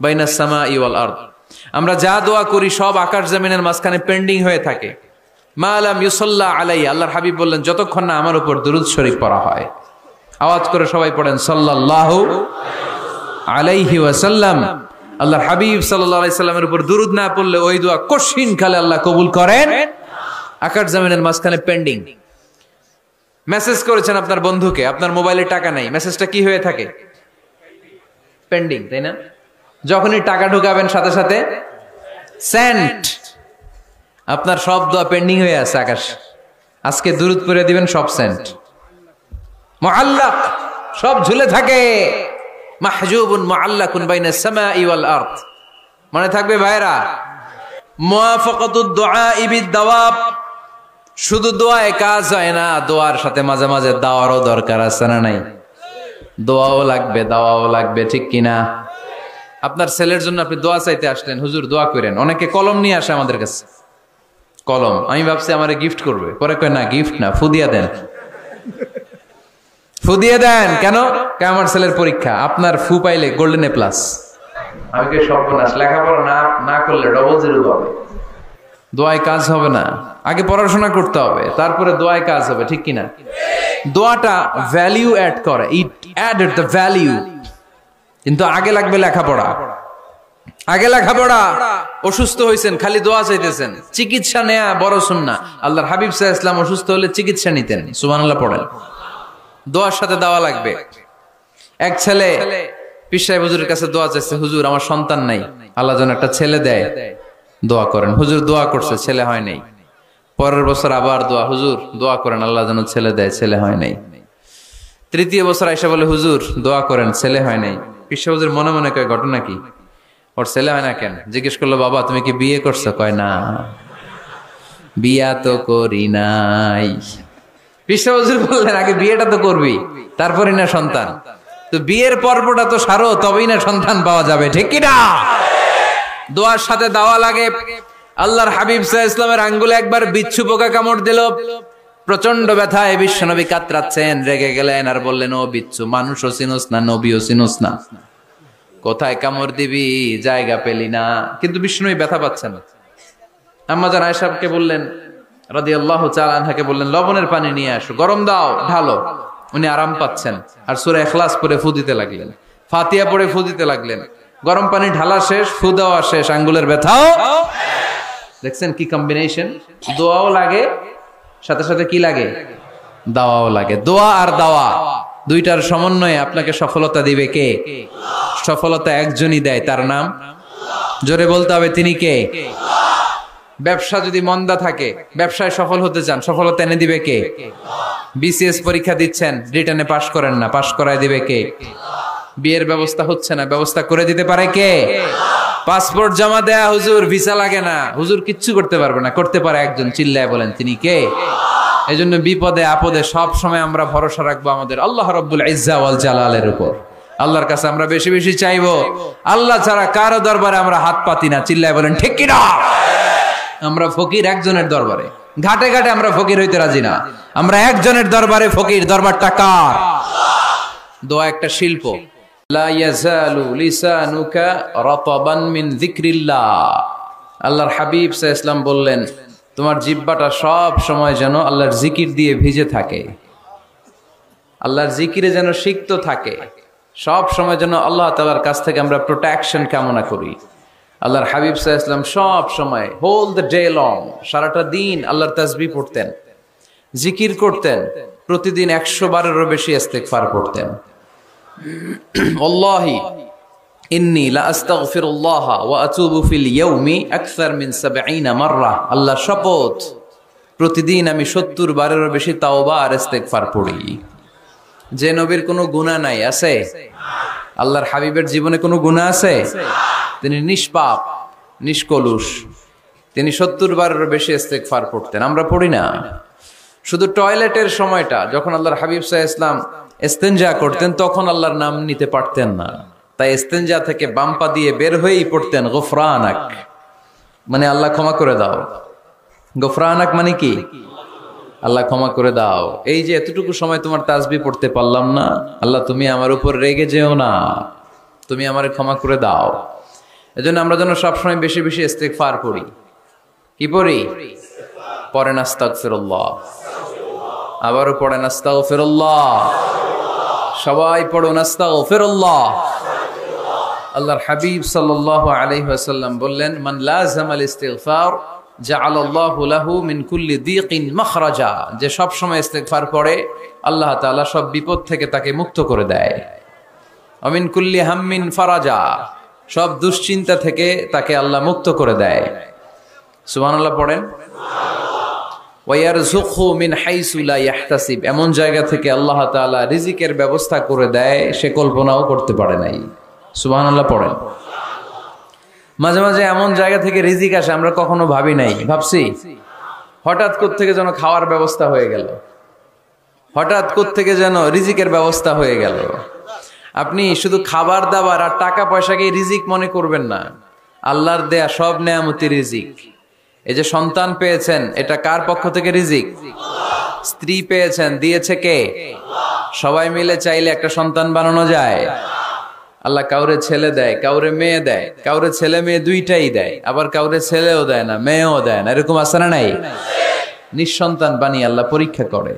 Binance সামাই ওয়াল আরদ, আমরা যা দোয়া করি সব আকাশ জমিনের মাঝখানে পেন্ডিং হয়ে থাকে। মা লাম ইউসাল্লা আলাইহি, আল্লাহর হাবিব বললেন যতক্ষণ না আমার উপর দুরূদ শরীফ পড়া হয়। আওয়াজ করে সবাই পড়েন সাল্লাল্লাহু আলাইহি ওয়াসাল্লাম। আল্লাহর হাবিব সাল্লাল্লাহু আলাইহি সাল্লামের উপর দুরূদ না পড়লে ওই দোয়া কঠিন কালে আল্লাহ কবুল করেন। আকাশ জমিনের মাঝখানে পেন্ডিং। মেসেজ করেছেন আপনার বন্ধুকে, আপনার মোবাইলে টাকা নাই, মেসেজটা কি হয়ে থাকে? পেন্ডিং, তাই না? যখনই টাকা ঢুকাবেন সাথে সাথে সেন্ট, আপনার সব দোয়া পেন্ডিং হয়ে আছে আকাশ। আজকে দুরূদ পড়ে দিবেন, সব সেন্ট, মুআল্লাক, সব ঝুলে থাকে। মাহজুবুন মুআল্লাকুন বাইনাস সামাই ওয়াল আরদ। মনে থাকবে ভাইরা, মুওয়াফাকাতুদ দুআই বিদ-দাওয়াব। শুধু দোয়ায় কাজ হয় না, দোয়ার সাথে মাঝে মাঝে দাওয়ারও দরকার আছে না নাই? দোয়াও লাগবে, দাওয়াও লাগবে, ঠিক কিনা? আপনার ছেলের জন্য আপনি দোয়া চাইতে আসলেন, হুজুর দোয়া করেন। অনেকে কলম নিয়ে আসে আমাদের কাছে, কলম। আমি ভাবছি আমারে গিফট করবে, পরে কয় না, গিফট না, ফুদিয়া দেন। ফুদিয়ে দেন কেন? আমার ছেলের পরীক্ষা, আপনার ফু পাইলে গোল্ডেন এ প্লাস। আমি কে সর্বনাশ, লেখাপড়া না করলে ডবল জিরো পাবে। দোয়ায় কাজ হবে না, আগে পড়াশোনা করতে হবে, তারপরে দোয়ায় কাজ হবে, ঠিক কিনা? দোয়াটা ভ্যালিউ অ্যাড করে, ইট অ্যাডেড দ্য ভ্যালিউ। কিন্তু আগে লাগবে লেখাপড়া, আগে লেখাপড়া। অসুস্থ হয়েছেন, খালি দোয়া চাইতেছেন, চিকিৎসা নেয়া বড় সুন্নাহ। আল্লাহর হাবিব সাল্লাল্লাহু আলাইহি ওয়াসাল্লাম অসুস্থ হলে চিকিৎসা নিতেন। সুবহানাল্লাহ পড়েন। দোয়ার সাথে দেওয়া লাগবে। এক ছেলে পীর সাহেব হুজুরের কাছে দোয়া চাইছে, হুজুর আমার সন্তান নাই, আল্লাহ যেন একটা ছেলে দেয়, দোয়া করেন। হুজুর দোয়া করছে, ছেলে হয় নাই। পরের বছর আবার দোয়া, হুজুর দোয়া করেন আল্লাহ যেন ছেলে দেয়, ছেলে হয় নাই। তৃতীয় বছর আইসা বলে, হুজুর দোয়া করেন, ছেলে হয় নাই। পীর সাহেব হুজুর মনে মনে কয়, ঘটনা কি? ওর ছেলে হয় না কেন? জিজ্ঞেস করলো, বাবা তুমি কি বিয়ে করছো? কয় না, বিয়া তো করি নাই। পীর সাহেব হুজুর বললেন, আগে বিয়েটা তো করবি, তারপরে না সন্তান। তো বিয়ের পর্বটা তো সারো, তবেই না সন্তান পাওয়া যাবে, ঠিক কিনা? দোয়ার সাথে দেওয়া লাগে। আল্লাহর হাবিব সাল্লাল্লাহু আলাইহি ওয়াসাল্লামের আঙ্গুলে একবার বিচ্ছু পোকা কামড় দিল, প্রচন্ড ব্যথায় বিশ্বনবী কাতরাচ্ছেন, রেগে গেলেন আর বললেন, ও বিচ্ছু, মানুষও চিনোস না, নবীও চিনোস না, কোথায় কামড় দিবি, জায়গা পেলি না। কিন্তু বিশ্বনবী ব্যথা পাচ্ছেন। আম্মা জান আয়েশাকে বললেন রাদিয়াল্লাহু তাআলা আনহাকে বললেন, লবণের পানি নিয়ে আসো, গরম দাও, ঢালো। উনি আরাম পাচ্ছেন আর সূরা ইখলাস পড়ে ফু দিতে লাগলেন, ফাতিহা পড়ে ফু দিতে লাগলেন। গরম পানি ঢালা শেষ, ফু দেওয়া শেষ, আঙ্গুলের ব্যথাও। দেখছেন কি কম্বিনেশন? দোয়াও লাগে, সাথে সাথে কি লাগে? দাওয়াও লাগে। দোয়া আর দাওয়া দুইটার সমন্বয়ে আপনাকে সফলতা দিবে কে? সফলতা একজনই দেয়, তার নাম, জোরে বলতে হবে, তিনি কে? ব্যবসা যদি মন্দা থাকে, ব্যবসায় সফল হতে চান, সফলতা এনে দিবে কে? বিসিএস পরীক্ষা দিচ্ছেন, রিটেনে পাশ করেন না, পাশ করায় দিবে কে? বিয়ের ব্যবস্থা হচ্ছে না, ব্যবস্থা করে দিতে পারে কে? পাসপোর্ট জমা দেয়া, হুজুর ভিসা লাগে না, হুজুর কিচ্ছু করতে পারবে না, করতে পারে একজন, চিল্লায় বলেন তিনি কে? এজন্য বিপদে আপদে সব সময় আমরা ভরসা রাখবো আমাদের আল্লাহ রাব্বুল ইজ্জা ওয়াল জালালের উপর। আল্লাহর কাছে আমরা বেশি বেশি চাইবো। আল্লাহ ছাড়া কারো দরবারে আমরা হাত পাতি না, চিল্লায় বলেন ঠিক কি না? আমরা ফকির একজনের দরবারে, ঘাটে ঘাটে আমরা ফকির হইতে রাজি না, আমরা একজনের দরবারে ফকির। দরবারটা কার? দোয়া একটা শিল্প। লা ইয়াজালু লিসানুকা রাতাবান মিন যিকরিল্লাহ। আল্লাহর হাবিব সাল্লাল্লাহু আলাইহি ওয়াসাল্লাম বললেন, তোমার জিহ্বাটা সব সময় যেন আল্লাহর জিকির দিয়ে ভিজে থাকে, আল্লাহর জিকিরে যেন সিক্ত থাকে, সব সময় যেন আল্লাহ তাআলার কাছ থেকে আমরা প্রোটেকশন কামনা করি। আল্লাহর হাবিব সাল্লাল্লাহু আলাইহি ওয়াসাল্লাম সব সময়, হোল দ্য ডে লং, সারাটা দিন আল্লাহর তাসবিহ পড়তেন, জিকির করতেন, প্রতিদিন 100 বারেরও বেশি ইস্তিগফার পড়তেন। আল্লাহি ইন্নী লা আস্তাগফিরুল্লাহ ওয়া আতুবু ফিল ইয়াউমি আকসার মিন 70 মাররা। আল্লাহর শপথ, প্রতিদিন আমি 70 বারেরও বেশি তাওবা আর ইস্তিগফার পড়ি। যে নবীর কোনো গুনাহ নাই, আছে? আল্লাহর হাবিবের জীবনে কোনো গুনাহ আছে? তিনি নিষ্পাপ, নিষ্কলুষ, তিনি 70 বারেরও বেশি ইস্তিগফার পড়তেন। আমরা পড়ি না। শুধু টয়লেটের সময়টা যখন আল্লাহর হাবিব সাল্লাল্লাহু আলাইহি ওয়াসাল্লাম ইস্তেনজা করতেন, তখন আল্লাহর নাম নিতে পারতেন না, তাই ইস্তেনজা থেকে বাম পা দিয়ে বের হয়েই পড়তেন গফরানাক, মানে আল্লাহ ক্ষমা করে দাও। গফরানাক মানে কি? আল্লাহ ক্ষমা করে দাও। এই যে এতটুকু সময় তোমার তাসবিহ পড়তে পারলাম না, আল্লাহ তুমি আমার উপর রেগে যেও না, তুমি আমারে ক্ষমা করে দাও। এজন্য আমরা যেন সবসময় বেশি বেশি ইস্তিগফার করি। কি পড়ি? পড়েন আস্তাগফিরুল্লাহ, আবারও পড়েন আস্তাগফিরুল্লাহ, সবাই পড়ুন আস্তাগফিরুল্লাহ। আল্লাহর হাবিব সাল্লাল্লাহু আলাইহি ওয়াসাল্লাম বললেন, মান লাযামাল ইস্তিগফার জাআলাল্লাহু লাহু মিন কুল্লি দীকিন মাখরাজা। যে সব সময় ইস্তিগফার পড়ে আল্লাহ তাআলা সব বিপদ থেকে তাকে মুক্ত করে দেয়। ওয়া মিন কুল্লি হাম্মিন ফারাজা, সব দুশ্চিন্তা থেকে তাকে আল্লাহ মুক্ত করে দেয়। সুবহানাল্লাহ পড়েন। ওয়া ইয়ারযুকহু মিন হাইসু লা ইয়াহতাসিব, এমন জায়গা থেকে আল্লাহ তাআলা রিজিকের ব্যবস্থা করে দেয় সে কল্পনাও করতে পারে নাই। সুবহানাল্লাহ পড়েন। মাঝে মাঝে এমন জায়গা থেকে রিজিক আসে আমরা কখনো ভাবি নাই, ভাবছি হঠাৎ কোত্থেকে যেন খাওয়ার ব্যবস্থা হয়ে গেল, হঠাৎ কোত্থেকে যেন রিজিকের ব্যবস্থা হয়ে গেল। আপনি শুধু খাবার দাবার আর টাকা পয়সাকে রিজিক মনে করবেন না, আল্লাহর দেয়া সব নেয়ামতি রিজিক। এই যে সন্তান পেয়েছেন, এটা কার পক্ষ থেকে রিজিক? স্ত্রী পেয়েছেন, দিয়েছে কে? সবাই মিলে চাইলে একটা সন্তান বানানো যায়। আল্লাহ কাউরে ছেলে দেয়, কাউরে মেয়ে দেয়, কাউরে ছেলে মেয়ে দুইটাই দেয়, আবার কাউরে ছেলেও দেয় না, মেয়েও দেয় না, এরকম আছে না নাই? নিঃসন্তান বানিয়ে আল্লাহ পরীক্ষা করে।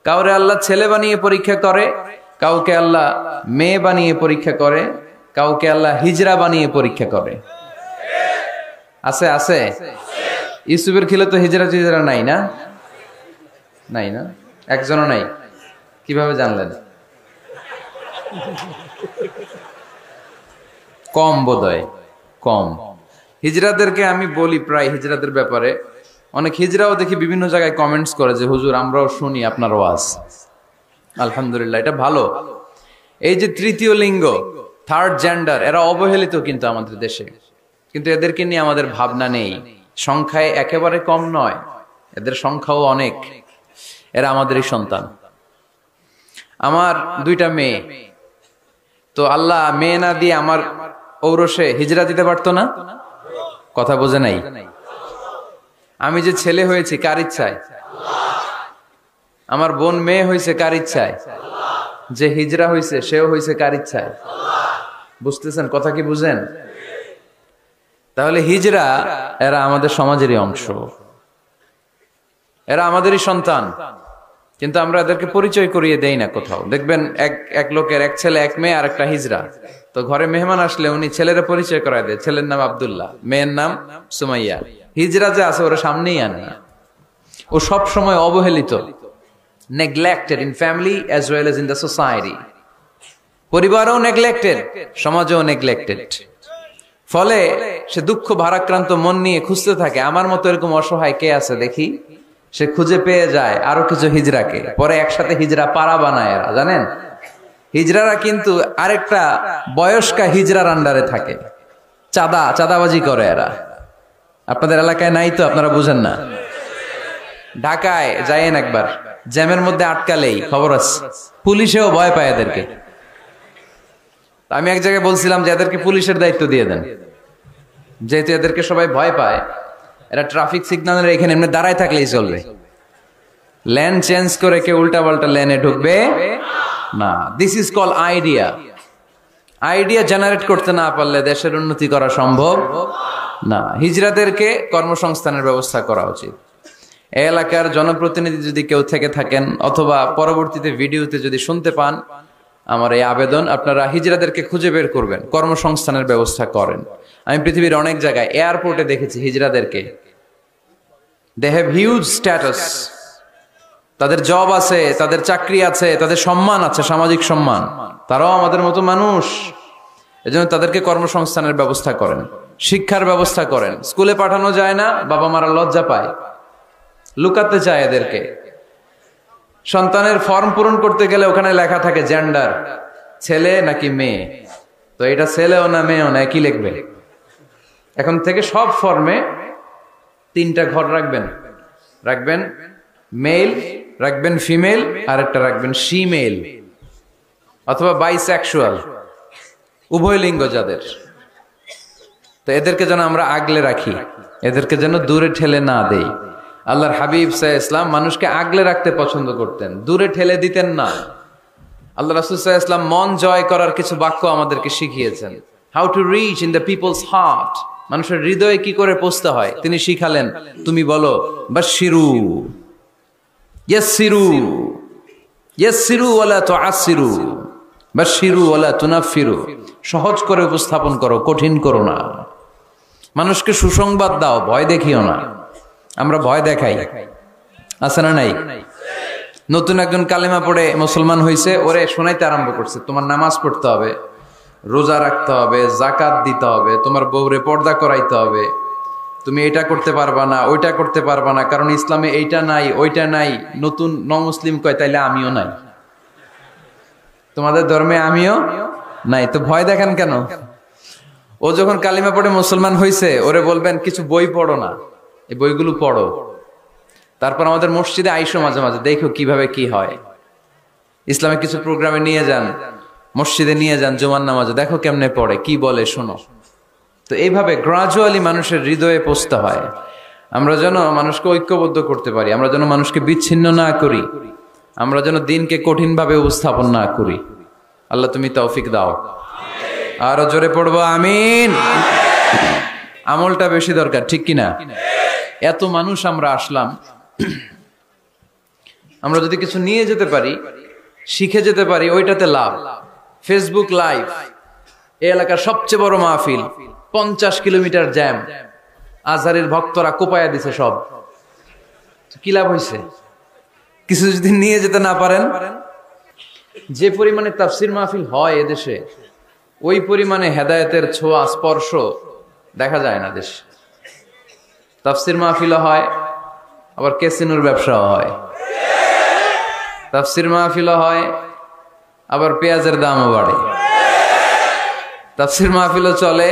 কাউরে আল্লাহ ছেলে বানিয়ে পরীক্ষা করে, কাউকে আল্লাহ মেয়ে বানিয়ে পরীক্ষা করে, কাউকে আল্লাহ হিজরা বানিয়ে পরীক্ষা করে। আছে আছে। ইউসুফের খিলে তো হিজরা টিজরা নাই না? নাই না, একজনও নাই। কিভাবে জানলেন? কম বোধহয়, কম। হিজরাদেরকে আমি বলি প্রায় হিজরাদের ব্যাপারে, অনেক হিজরাও দেখি বিভিন্ন জায়গায় কমেন্টস করে যে হুজুর আমরাও শুনি আপনার ওয়াজ। আলহামদুলিল্লাহ, এটা ভালো। এই যে তৃতীয় লিঙ্গ, থার্ড জেন্ডার, এরা অবহেলিত কিন্তু আমাদের দেশে, কিন্তু এদেরকে নিয়ে আমাদের ভাবনা নেই। সংখ্যায় একেবারে কম নয়, এদের সংখ্যাও অনেক। এরা আমাদেরই সন্তান। আমার দুইটা মেয়ে, তো আল্লাহ মেয়ে না দিয়ে আমার ঔরসে হিজরা দিতে পারতো না? কথা বোঝে নাই? আমি যে ছেলে হয়েছি কার ইচ্ছায়? আমার বোন মেয়ে হয়েছে কার ইচ্ছায়? যে হিজরা হয়েছে সেও হয়েছে কার ইচ্ছায়? বুঝতেছেন কথা কি? বুঝেন? তাহলে হিজরা এরা আমাদের সমাজেরই অংশ, এরা আমাদেরই সন্তান, কিন্তু আমরা এদেরকে পরিচয় করিয়ে দেই না কোথাও। দেখবেন এক লোকের এক ছেলে এক মেয়ে আর একটা হিজরা, তো ঘরে মেহমান আসলে উনি ছেলেরা পরিচয় করায় দেয়, ছেলের নাম আব্দুল্লাহ, মেয়ের নাম সুমাইয়া। হিজরা যে আছে ওরা সামনেই আনে না। ও সব সময় অবহেলিত, neglected in family as well as in the society. পরিবারও নেগলেক্টেড, সমাজও নেগলেক্টেড। ফলে সে দুঃখ ভারাক্রান্ত মন নিয়ে খুঁজতে থাকে, আমার মতো এরকম অসহায় কে আছে দেখি। সে খুঁজে পেয়ে যায় আরো কিছু হিজরাকে, পরে একসাথে হিজরা পাড়া বানায় এরা, জানেন? হিজরারা কিন্তু আরেকটা বয়স্কা হিজরার আন্ডারে থাকে, চাঁদাবাজি করে এরা। আপনাদের এলাকায় নাই তো, আপনারা বুঝেন না। ঢাকায় যাইয়েন একবার, জ্যামের মধ্যে আটকালেই খবর আছে, পুলিশেও ভয় পায় এদেরকে। আমি এক জায়গায় বলছিলাম যে এদেরকে পুলিশের দায়িত্ব দিয়ে দেন, যেহেতু এদেরকে সবাই ভয় পায়। এরা ট্রাফিক সিগন্যালের এখানে এমনি দাঁড়ায় থাকলেই চলবে, লেন চেঞ্জ করে কেউ উল্টা পাল্টা লেনে ঢুকবে না। This is call idea. Idea generate করতে না পারলে দেশের উন্নতি করা সম্ভব না। হিজড়াদেরকে কর্মসংস্থানের ব্যবস্থা করা উচিত। এলাকার জনপ্রতিনিধি যদি কেউ থেকে থাকেন, অথবা পরবর্তীতে ভিডিওতে যদি শুনতে পান, আমার এই আবেদন, আপনারা হিজড়াদেরকে খুঁজে বের করবেন, কর্মসংস্থানের ব্যবস্থা করেন। আমি পৃথিবীর অনেক জায়গায় এয়ারপোর্টে দেখেছি হিজড়াদেরকে, দে হ্যাভ হিউজ স্ট্যাটাস, তাদের জব আছে, তাদের চাকরি আছে, তাদের সম্মান আছে, সামাজিক সম্মান। তারাও আমাদের মতো মানুষ, এজন্য তাদেরকে কর্মসংস্থানের ব্যবস্থা করেন, শিক্ষার ব্যবস্থা করেন। স্কুলে পাঠানো যায় না, বাবা মারা লজ্জা পায়, লুকাতে চায় এদেরকে। সন্তানের ফর্ম পূরণ করতে গেলে ওখানে লেখা থাকে জেন্ডার, ছেলে নাকি মেয়ে, তো এটা ছেলেও না মেয়েও না, একই লিখবে। এখন থেকে সব ফর্মে 3টা ঘর রাখবেন মেল, রাখবেন ফিমেল, আর একটা রাখবেন শিমেল অথবা বাইসেক্সুয়াল, উভয় লিঙ্গ যাদের। তো এদেরকে যেন আমরা আগলে রাখি, এদেরকে যেন দূরে ঠেলে না দেই। আল্লাহর হাবিব সাল্লাল্লাহু আলাইহি ওয়াসাল্লাম মানুষকে আগলে রাখতে পছন্দ করতেন, দূরে ঠেলে দিতেন না। আল্লাহ রাসূল সাল্লাল্লাহু আলাইহি ওয়াসাল্লাম মন জয় করার কিছু বাক্য আমাদেরকে শিখিয়েছেন। How to reach in the people's heart, মানুষের হৃদয়ে কি করে পৌঁছতে হয় তিনি শিখালেন। তুমি বলো বাশশিরু ইয়াসসিরু, ইয়াসসিরু ওয়ালা তুআসসিরু, বাশশিরু ওয়ালা তুনাফফিরু। সহজ করে উপস্থাপন করো, কঠিন করো না। মানুষকে সুসংবাদ দাও, ভয় দেখিও না। আমরা ভয় দেখাই, আছে না নাই? নতুন একজন কালেমা পড়ে মুসলমান হয়েছে, ওরে শোনাইতে আরম্ভ করছে তোমার নামাজ পড়তে হবে, রোজা রাখতে হবে, যাকাত দিতে হবে, তোমার বউরে পর্দা করাইতে হবে, তুমি এটা করতে পারবা না, ওইটা করতে পারবা না, কারণ ইসলামে এইটা নাই ওইটা নাই। নতুন মুসলিম কয় তাইলে আমিও নাই, তোমাদের ধর্মে আমিও নাই, তো ভয় দেখান কেন? ও যখন কালিমা পড়ে মুসলমান হয়েছে, ওরে বলবেন কিছু বই পড়ো না, এই বইগুলো পড়ো। তারপর আমাদের মসজিদে আইসো মাঝে মাঝে, দেখো কিভাবে কি হয়। ইসলামে কিছু প্রোগ্রামে নিয়ে যান, মসজিদে নিয়ে যান, জুমার নামাজে দেখো কেমনে পড়ে, কি বলে শোনো। তো এইভাবে গ্রাজুয়ালি মানুষের হৃদয়ে পৌঁছতে হয়। আমরা যেন মানুষকে ঐক্যবদ্ধ করতে পারি, আমরা যেন মানুষকে বিচ্ছিন্ন না করি, আমরা যেন দিনকে কঠিনভাবে উপস্থাপন না করি। আল্লাহ তুমি তৌফিক দাও। আরো জোরে পড়বো আমিন। আমলটা বেশি দরকার, ঠিক কিনা? এত মানুষ আমরা আসলাম, আমরা যদি কিছু নিয়ে যেতে পারি, শিখে যেতে পারি, ওইটাতে লাভ। ফেসবুক লাইভ, এই এলাকার সবচেয়ে বড় মাহফিল, 50 কিলোমিটার জ্যাম, আজহারের ভক্তরা কোপায়া দিছে সব, কি লাভ হয়েছে? কিছু যদি নিয়ে যেতে না পারেন, যে পরিমাণে তাফসির মাহফিল হয় এদেশে, ওই পরিমাণে হেদায়েতের ছোঁয়া স্পর্শ দেখা যায় না দেশে। তাফসির মাহফিলও হয়, আবার ক্যাসিনোর ব্যবসাও হয়। তাফসির মাহফিলও হয়, আবার পেঁয়াজের দামও বাড়ে। তাফসির মাহফিলও চলে,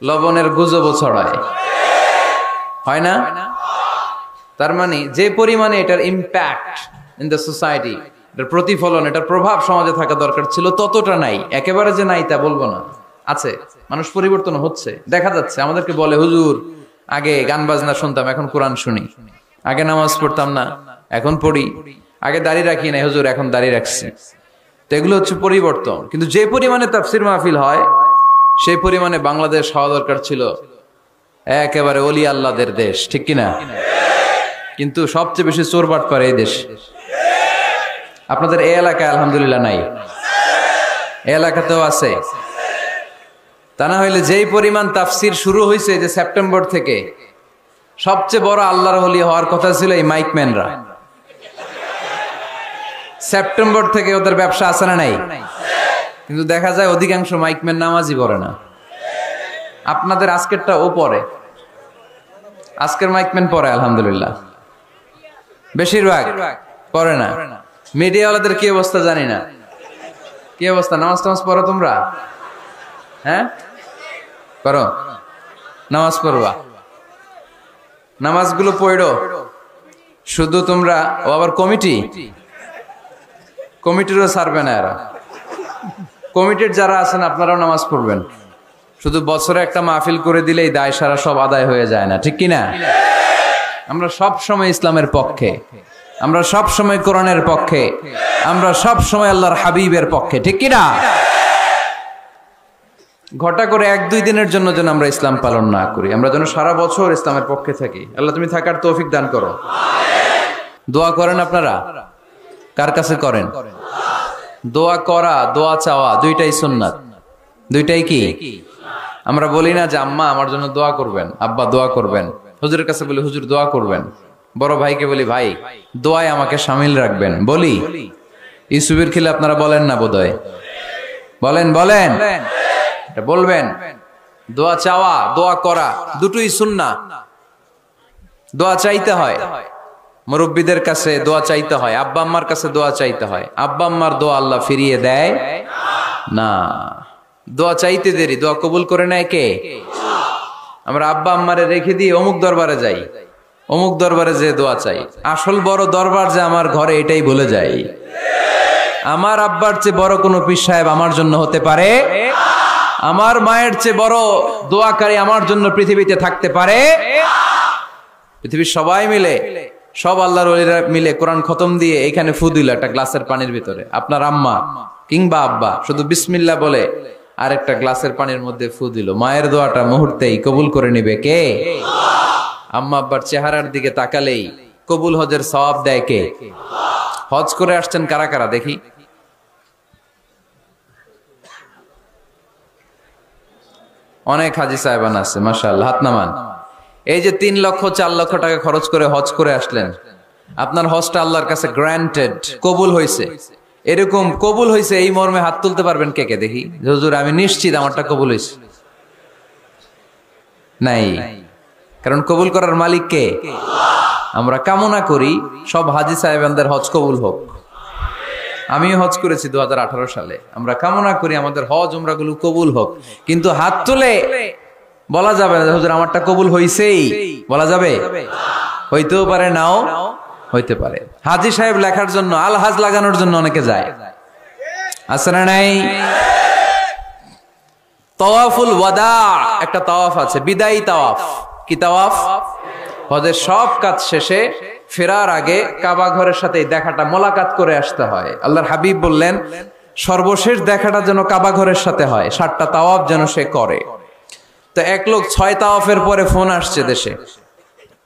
লবণের গুজবও ছড়ায়, হয় না? তার মানে যে পরিমাণে এটার ইম্প্যাক্ট ইন দ্য সোসাইটি, এটার প্রতিফলন, এটার প্রভাব সমাজে থাকা দরকার ছিল, ততটা নাই। একেবারে যে নাই তা বলবো না, আছে। মানুষ পরিবর্তন হচ্ছে, দেখা যাচ্ছে। আমাদেরকে বলে হুজুর আগে গান বাজনা শুনতাম, এখন কোরআন শুনি। আগে নামাজ পড়তাম না, এখন পড়ি। আগে দাড়ি রাখি না হুজুর, এখন দাড়ি রাখছি। তো এগুলো হচ্ছে পরিবর্তন। কিন্তু যে পরিমাণে তাফসির মাহফিল হয়, সেই পরিমাণে বাংলাদেশ হওয়া দরকার ছিল একেবারে ওলি আল্লাহদের দেশ, ঠিক কিনা? কিন্তু সবচেয়ে বেশি চোরবাট করে এই দেশ। আপনাদের এই এলাকায় আলহামদুলিল্লাহ নাই, এই এলাকাতেও আছে। তা না হইলে যেই পরিমাণ তাফসির শুরু হয়েছে যে সেপ্টেম্বর থেকে, সবচেয়ে বড় আল্লাহর ওলি হওয়ার কথা ছিল এই মাইকম্যানরা। সেপ্টেম্বর থেকে ওদের ব্যবসা আছে না নাই? কিন্তু দেখা যায় অধিকাংশ মাইকম্যান নামাজই পড়ে না। আপনাদের আজকেরটা ও পড়ে, আজকের মাইকম্যান পড়ে আলহামদুলিল্লাহ, বেশিরভাগ পড়ে না। মিডিয়াওয়ালাদের কি অবস্থা জানি না, কি অবস্থা? নামাজ টামাজ পড়ো তোমরা? হ্যাঁ পড়ো, নামাজ পড়বা, নামাজগুলো পড়ো। শুধু তোমরা, ও আবার কমিটিরও ছাড়বে না এরা। কমিটির যারা আছেন আপনারাও নামাজ পড়বেন। শুধু বছরে একটা মাহফিল করে দিলেই দায় সারা সব আদায় হয়ে যায় না, ঠিক কিনা? আমরা সব সময় ইসলামের পক্ষে, আমরা সব সময় কোরআনের পক্ষে, আমরা সব সময় আল্লাহর হাবিবের পক্ষে, ঠিক কিনা? ঘটা করে 1-2 দিনের জন্য যেন আমরা ইসলাম পালন না করি, আমরা যেন সারা বছর ইসলামের পক্ষে থাকি। আল্লাহ তুমি থাকার তৌফিক দান করো। দোয়া করেন আপনারা? কার কাছে করেন? দোয়া করা, দোয়া চাওয়া দুইটাই সুন্নাত। দুইটাই কি? আমরা বলি না যে আম্মা আমার জন্য দোয়া করবেন, আব্বা দোয়া করবেন। হুজুরের কাছে বলি হুজুর দোয়া করবেন। বড় ভাইকে বলি ভাই দোয়ায় আমাকে শামিল রাখবেন। বলি ইউসুফের খিলে আপনারা বলেন না বোধহয়? বলেন এটা বলবেন। দোয়া চাওয়া, দোয়া করা দুটোই সুন্নাহ। দোয়া চাইতে হয়, মুরব্বীদের কাছে দোয়া চাইতে হয়, আব্বা আম্মার কাছে দোয়া চাইতে হয়। আব্বা আম্মার দোয়া আল্লাহ ফিরিয়ে দেয় না। দোয়া চাইতে দেরি, দোয়া কবুল করে নেয় কে? আমরা আব্বা আম্মারে রেখে দিয়ে অমুক দরবারে যাই, অমুক দরবারে যে দোয়া চাই। আসল বড় দরবার যে আমার ঘরে, এটাই ভুলে যাই। আমার আব্বার চেয়ে বড় কোনো পীর সাহেব আমার জন্য হতে পারে, আমার মায়ের চেয়ে বড় দোয়াকারী আমার জন্য পৃথিবীতে থাকতে পারে। পৃথিবীর সবাই মিলে সব আল্লাহর ওলিরা মিলে কোরআন খতম দিয়ে এখানে ফু দিল একটা গ্লাসের পানির ভিতরে। আপনার আম্মা কিংবা আব্বা শুধু বিসমিল্লাহ বলে আর একটা গ্লাসের পানির মধ্যে ফু দিল, মায়ের দোয়াটা মুহূর্তেই কবুল করে নিবে কে? আম্মা আব্বার চেহারার দিকে তাকালেই কবুল হজের সওয়াব দেয় কে? হজ করে আসছেন কারা কারা দেখি? অনেক হাজি সাহেবান আছে মাশাআল্লাহ, হাত নামান। এই যে 3 লক্ষ 4 লক্ষ টাকা খরচ করে হজ করে আসলেন, আপনার হজটা আল্লাহর কাছে গ্র্যান্টেড, কবুল হয়েছে। এরকম কবুল হয়েছে এই মর্মে হাত তুলতে পারবেন কে কে দেখি? হুজুর আমি নিশ্চিত আমারটা কবুল হয়েছে। নাই, কারণ কবুল করার মালিক কে? আমরা কামনা করি সব হাজি সাহেবানদের হজ কবুল হোক। আমিও হজ করেছি 2018 সালে। আমরা কামনা করি আমাদের হজ উমরা গুলো কবুল হোক, কিন্তু হাত তুলে বলা যাবে না হুজুর আমারটা কবুল হইছেই, বলা যাবে? হইতেও পারে, নাও হইতে পারে। হাজি সাহেব লেখার জন্য, আল হাজ লাগানোর জন্য অনেকে যায়, আছে না নাই? তাওয়াফুল ওয়াদা একটা তাওয়াফ আছে, বিদায়ী তাওয়াফ। কি তাওয়াফ? হজের সব কাজ শেষে ফেরার আগে কাবা ঘরের সাথে দেখাটা, মোলাকাত করে আসতে হয়। আল্লাহর হাবিব বললেন সর্বশেষ দেখাটা যেন কাবা ঘরের সাথে হয়, 7টা তাওয়াফ যেন সে করে। তো এক লোক 6 তাওয়াফের পরে ফোন আসছে দেশে,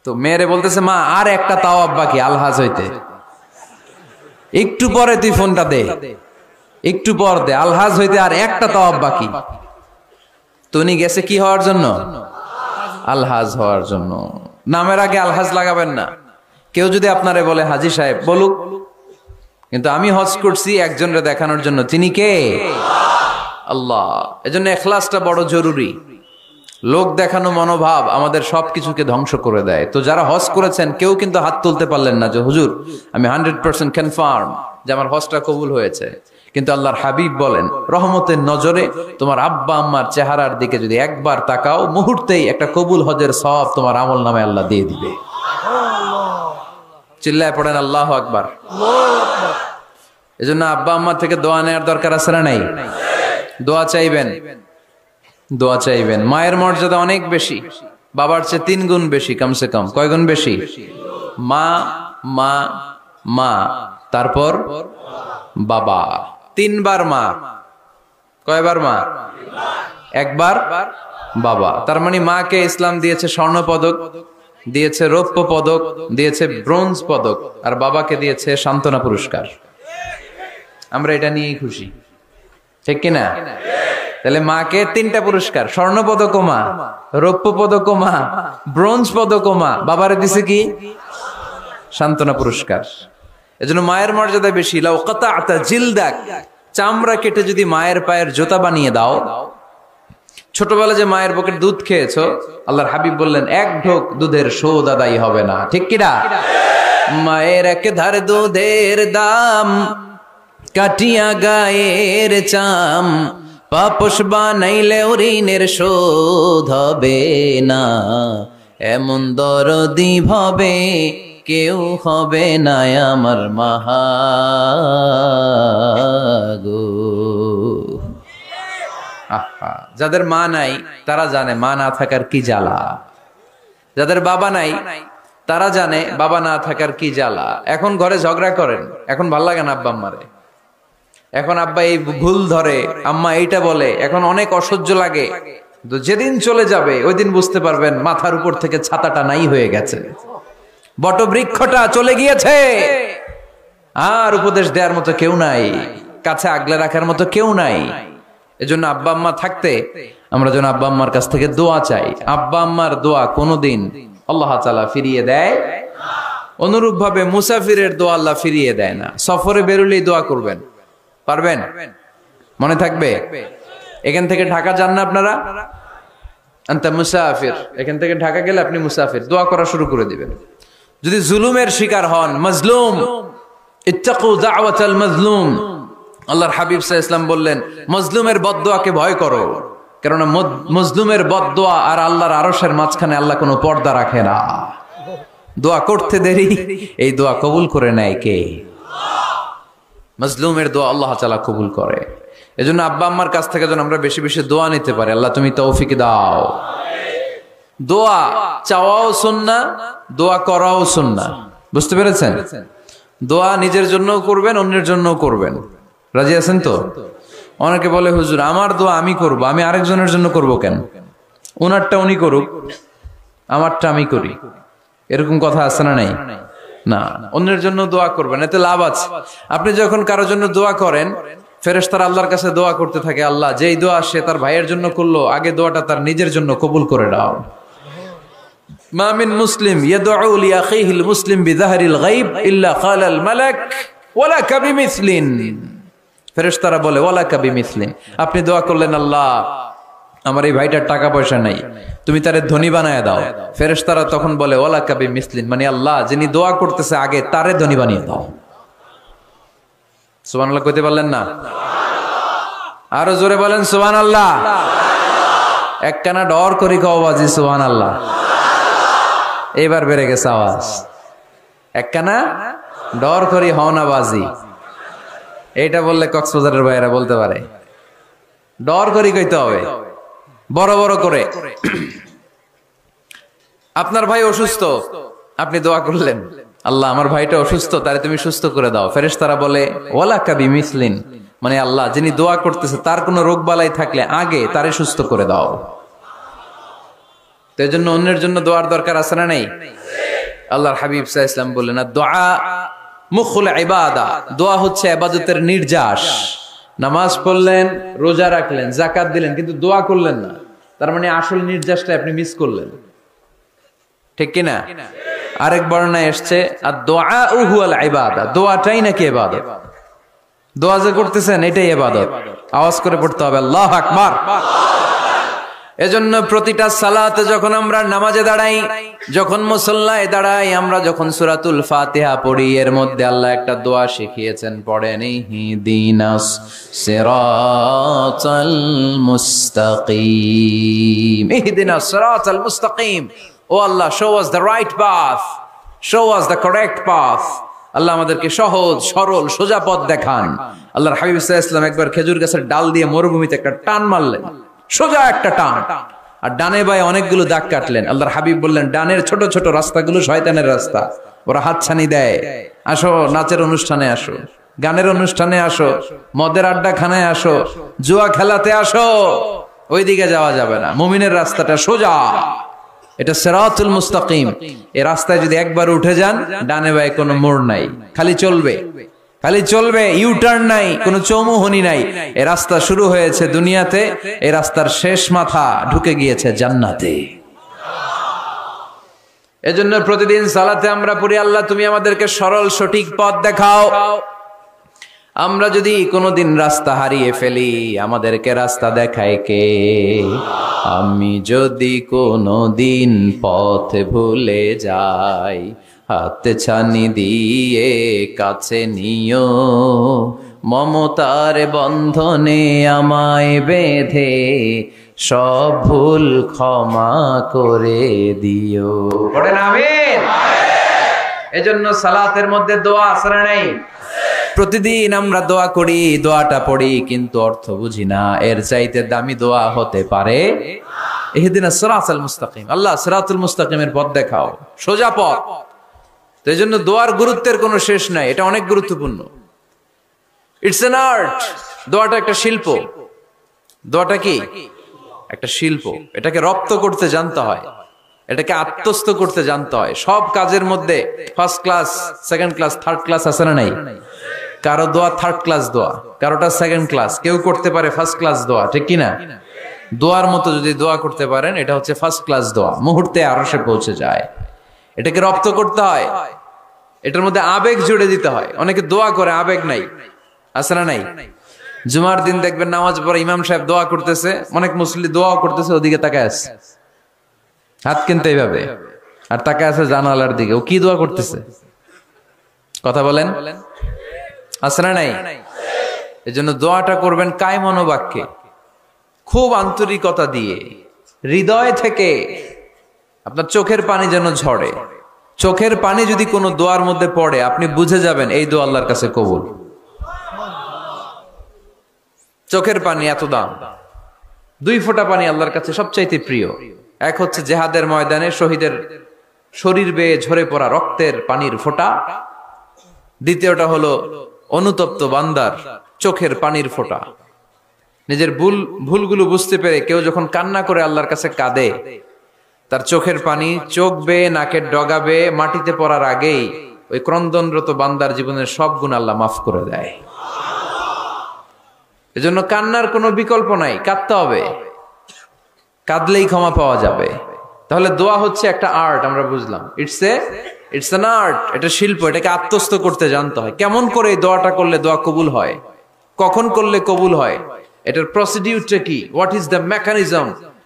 তো মেয়েরে বলতেছে মা আর একটা তাওয়াফ বাকি আলহাজ হইতে, একটু পরে তুই ফোনটা দে, একটু পর দে, আলহাজ হইতে আর একটা তাওয়াফ বাকি। তো উনি গেছে কি হওয়ার জন্য? আলহাজ হওয়ার জন্য। নামের আগে আলহাজ লাগাবেন না। কেউ যদি আপনারে বলে হাজি সাহেব, বলুক, কিন্তু আমি হজ করছি একজনরে দেখানোর জন্য। তিনি কে? আল্লাহ। এজন্য ইখলাসটা বড় জরুরি। লোক দেখানো মনোভাব আমাদের সবকিছুকে ধ্বংস করে দেয়। তো যারা হজ করেছেন কেউ কিন্তু হাত তুলতে পারলেন না যে হুজুর আমি 100% কনফার্ম যে আমার হজটা কবুল হয়েছে। কিন্তু আল্লাহর হাবিব বলেন রহমতের নজরে তোমার আব্বা আম্মার চেহারার দিকে যদি একবার তাকাও, মুহূর্তেই একটা কবুল হজের সওয়াব তোমার আমল নামে আল্লাহ দিয়ে দিবে। চিল্লায় পড়েন আল্লাহু আকবার। এজন্য আব্বা আম্মা থেকে দোয়া নেওয়ার দরকার আছে না নাই? দোয়া চাইবেন, দোয়া চাইবেন। মায়ের মর্যাদা অনেক বেশি, বাবার চেয়ে 3 গুণ বেশি, কমসে কম। কয় গুণ বেশি? মা মা মা, তারপর বাবা। 3 বার মা। কয়বার মা? 1 বার বাবা। তার মানে মাকে ইসলাম দিয়েছে স্বর্ণ পদক, দিয়েছে রৌপ্য পদক, দিয়েছে ব্রোঞ্জ পদক, আর বাবাকে দিয়েছে সান্ত্বনা পুরস্কার। আমরা এটা নিয়েই খুশি, ঠিক কিনা? তাহলে মাকে 3টা পুরস্কার, স্বর্ণ পদক মা, রৌপ্য পদক মা, ব্রোঞ্জ পদক মা, বাবারে দিছে কি? সান্ত্বনা পুরস্কার। এজন্য মায়ের মর্যাদা বেশি। লাউ কাতাআতা জিলদাক, চামড়া কেটে যদি মায়ের পায়ের জুতা বানিয়ে দাও। ছোটবেলা যে মায়ের বুকের দুধ খেয়েছো, আল্লাহর হাবিব বললেন 1 ঢোক দুধের শোধ আদায় হবে না, ঠিক কিনা? মায়ের এক ধার দুধের দাম, কাটিয়া গায়ের চাম, পাপস বানাইলে ঋণের শোধ হবে না, এমন দরদি ভাবে কেউ হবে না আমার মাহাগো। যাদের মা নাই তারা জানে মা না থাকার কি জ্বালা। যাদের বাবা নাই তারা জানে বাবা না থাকার কি জ্বালা। এখন ঘরে ঝগড়া করেন, এখন ভাল লাগে না আব্বা আম্মারে, এখন আব্বা এই ভুল ধরে, আম্মা এইটা বলে, এখন অনেক অসহ্য লাগে। তো যেদিন চলে যাবে ওই দিন বুঝতে পারবেন মাথার উপর থেকে ছাতাটা নাই হয়ে গেছে, বটবৃক্ষটা চলে গিয়েছে, আর উপদেশ দেওয়ার মতো কেউ নাই, কাছে আগলে রাখার মতো কেউ নাই। এজন্য আব্বা আম্মা থাকতে আমরা যেন আব্বা আম্মার কাছ থেকে দোয়া চাই। আব্বা আম্মার দোয়া কোনোদিন আল্লাহ তাআলা ফিরিয়ে দেয়। অনুরূপ ভাবে মুসাফিরের দোয়া আল্লাহ ফিরিয়ে দেয় না। সফরে বেরোলেই দোয়া করবেন, পারবেন? মনে থাকবে? এখান থেকে ঢাকা যান না আপনারা, আনতা মুসাফির, এখান থেকে ঢাকা গেলে আপনি মুসাফির, দোয়া করা শুরু করে দিবেন। যদি জুলুমের শিকার হন, মাজলুম, ইত্তাকু দাওয়াতাল মাজলুম, আল্লাহর হাবিব সাল্লাল্লাহু আলাইহি ওয়াসাল্লাম বললেন মজলুমের বদদোয়াকে ভয় করো, কেননা মজলুমের বদদোয়া আর আল্লাহর আরশের মাঝখানে আল্লাহ কোনো পর্দা রাখে না। দোয়া করতে দেরি, এই দোয়া কবুল করে নেয় কে? মজলুমের দোয়া আল্লাহ তাআলা কবুল করে। এজন্য আব্বা আম্মার কাছ থেকে যেন আমরা বেশি বেশি দোয়া নিতে পারি। আল্লাহ তুমি তৌফিক দাও। দোয়া চাওয়াও সুন্নাহ, দোয়া করাও সুন্নাহ। বুঝতে পেরেছেন? দোয়া নিজের জন্য করবেন, অন্যের জন্য করবেন। রাজি আছেন তো? অনেকে বলে হুজুর আমার দোয়া আমি করব, আমি আরেকজনের জন্য করব কেন? ওনারটা উনি করুক, আমারটা আমি করি, এরকম কথা আছে না নাই? না, অন্যের জন্য দোয়া করবেন, এতে লাভ আছে। আপনি যখন কারোর জন্য দোয়া করেন, ফেরেশতারা আল্লাহর কাছে দোয়া করতে থাকে, আল্লাহ যেই দোয়া সে তার ভাইয়ের জন্য করলো, আগে দোয়াটা তার নিজের জন্য কবুল করে দাও। মা মিন মুসলিম ইয়াদউ লিআখিহিল মুসলিম বিযাহরিল গায়ব ইল্লা ক্বালাল মালাক ওয়ালাকা বিমিসলিন। ফেরেশতারা বলে ওয়ালাকা বিমিসলিন, আপনি দোয়া করলেন আল্লাহ আমার এই ভাইটার টাকা পয়সা নাই, তুমি তারে ধনী বানায় দাও। ফেরেশতারা তখন বলে ওয়ালাকা বিমিসলিন, মানে আল্লাহ যিনি দোয়া করতেছে আগে তারে ধনী বানিয়ে দাও। সুবহানাল্লাহ কইতে পারলেন না? আরো জোরে বলেন সুবহানাল্লাহ। একখানা ডর করি কও বাজি সুবহানাল্লাহ। এবার বেড়ে গেছে আওয়াজ। একখানা ডর করি হও না বাজি, এইটা বললে কক্সবাজারের ভাইয়েরা বলতে পারে। ডর করি কইতে হবে বড় বড় করে। আপনার ভাই অসুস্থ, আপনি দোয়া করলেন আল্লাহ আমার ভাইটা অসুস্থ, তারে তুমি সুস্থ করে দাও। ফেরেশতারা বলে ওয়ালাকা বিমিসলিন, মানে আল্লাহ যিনি দোয়া করতেছে তার কোনো রোগ বালাই থাকলে আগে তারে সুস্থ করে দাও। তো এজন্য অন্যের জন্য দোয়ার দরকার আছে না নাই? আল্লাহর হাবিব সাল্লাল্লাহু আলাইহি ওয়াসাল্লাম বললেন দোয়া মুখুল ইবাদা, দোয়া হচ্ছে ইবাদতের নির্যাস। নামাজ পড়লেন, রোজা রাখলেন, যাকাত দিলেন, কিন্তু দোয়া করলেন না, তার মানে আসল নির্যাসটা আপনি মিস করলেন, ঠিক কি না? আরেক বর্ণনায় এসেছে আদ-দুআ হুয়াল ইবাদা, দোয়াটাই নাকি ইবাদত। দোয়া যে করতেছেন এটাই ইবাদত। আওয়াজ করে পড়তে হবে আল্লাহু আকবার। এজন্য প্রতিটা সালাতে যখন আমরা নামাজে দাঁড়াই, যখন মুসল্লায় দাঁড়াই, আমরা যখন সূরাতুল ফাতিহা পড়ি, এর মধ্যে আল্লাহ একটা দোয়া শিখিয়েছেন, পড়েন ইহদিনাস সিরাতাল মুস্তাকিম। ইহদিনাস সিরাতাল মুস্তাকিম, ও আল্লাহ show us the right path, show us the correct path। আল্লাহ আমাদেরকে সহজ সরল সোজা পথ দেখান। আল্লাহর হাবিব সাল্লাল্লাহু আলাইহি ওয়াসাল্লাম একবার খেজুর গাছের ডাল দিয়ে মরুভূমিতে একটা টান মারলেন, সোজা একটা টান, আর ডানে বায়ে অনেকগুলো দাগ কাটলেন। আল্লাহর হাবিব বললেন ডানের ছোট ছোট রাস্তাগুলো শয়তানের রাস্তা, ওরা হাতছানি দেয়। আসো নাচের অনুষ্ঠানে আসো, গানের অনুষ্ঠানে আসো, মদের আড্ডা খানায় আসো, জুয়া খেলাতে আসো, ওইদিকে যাওয়া যাবে না। মুমিনের রাস্তাটা সোজা, এটা সিরাতুল মুস্তাকিম। এই রাস্তায় যদি একবার উঠে যান, ডানে বায়ে কোনো মোড় নাই, খালি চলবে, খালি চলবে, ইউটার্ন নাই, কোনো চৌমুহনী নাই। এই রাস্তা শুরু হয়েছে দুনিয়াতে, এই রাস্তার শেষ মাথা ঢুকে গিয়েছে জান্নাতে। এজন্য প্রতিদিন সালাতে আমরা পড়ি আল্লাহ তুমি আমাদেরকে সরল সঠিক পথ দেখাও। আমরা যদি কোনোদিন রাস্তা হারিয়ে ফেলি, আমাদেরকে রাস্তা দেখায় কে? আমি যদি কোনোদিন পথ ভুলে যাই, হাতে ছানি দিয়ে কাছে নিও, মমতার বন্ধনে আমায় বেঁধে সব ভুল ক্ষমা করে দিও। পড়েন আমিন। এজন্য সালাতের মধ্যে দোয়া আছে না নাই? প্রতিদিন আমরা দোয়া করি, দোয়াটা পড়ি, কিন্তু অর্থ বুঝি না। এর চাইতে দামি দোয়া হতে পারে ইহদিনাস সিরাতাল মুস্তাকিম, আল্লাহ সিরাতুল মুস্তাকিমের পথ দেখাও, সোজা পথ। তো এই জন্য দোয়ার গুরুত্বের কোনো শেষ নাই, এটা অনেক গুরুত্বপূর্ণ। ইটস অ্যান আর্ট, দোয়াটা একটা শিল্প। দোয়াটা কি? একটা শিল্প। এটাকে রপ্ত করতে জানতে হয়, এটাকে আত্মস্থ করতে জানতে হয়। সব কাজের মধ্যে first class, second class, third class আছে না নাই? কারো দোয়া থার্ড ক্লাস দোয়া, কারোটা সেকেন্ড ক্লাস, কেউ করতে পারে ফার্স্ট ক্লাস দোয়া, ঠিক কিনা? দোয়ার মতো যদি দোয়া করতে পারেন, এটা হচ্ছে ফার্স্ট ক্লাস দোয়া, মুহূর্তে আরশে পৌঁছে যায়। এটাকে রপ্ত করতে হয়, এটার মধ্যে আবেগ জুড়ে দিতে হয়। অনেকে দোয়া করে আবেগ নাই, আছে না নাই? জুমার দিন দেখবেন নামাজ পড়ে ইমাম সাহেব দোয়া করতেছে, অনেক মুসল্লি দোয়াও করতেছে, ওদিকে তাকায় আছে, হাত কিনতে এইভাবে, আর তাকায় আছে জানালার দিকে। ও কি দোয়া করতেছে? কথা বলেন, আছে না নাই? এই জন্য দোয়াটা করবেন কায় মনোবাক্যে, খুব আন্তরিকতা দিয়ে, হৃদয় থেকে। আপনার চোখের পানি যেন ঝরে। চোখের পানি যদি কোনো দোয়ার মধ্যে পড়ে, আপনি বুঝে যাবেন এই দোয়া আল্লাহর কাছে কবুল। চোখের পানি এত দাম। 2 ফোঁটা পানি আল্লাহর কাছে সবচাইতে প্রিয়। এক হচ্ছে জেহাদের ময়দানে শহীদের শরীর বেয়ে ঝরে পড়া রক্তের পানির ফোঁটা। দ্বিতীয়টা হলো অনুতপ্ত বান্দার চোখের পানির ফোঁটা। নিজের ভুলগুলো বুঝতে পেরে কেউ যখন কান্না করে আল্লাহর কাছে কাঁদে, তার চোখের পানি চোখ বেয়ে নাকের ডগা বেয়ে মাটিতে পড়ার আগেই ওই ক্রন্দনরত বান্দার জীবনের সব গুণ আল্লাহ মাফ করে দেয়। এজন্য কান্নার কোনো বিকল্প নাই, কাঁদতে হবে, কাঁদলেই ক্ষমা পাওয়া যাবে। তাহলে দোয়া হচ্ছে একটা আর্ট, আমরা বুঝলাম। ইটস অ্যান আর্ট, এটা শিল্প, এটাকে আত্মস্থ করতে জানতে হয়। কেমন করে এই দোয়াটা করলে দোয়া কবুল হয়, কখন করলে কবুল হয়, এটার প্রসিডিউরটা কি, what is the mechanism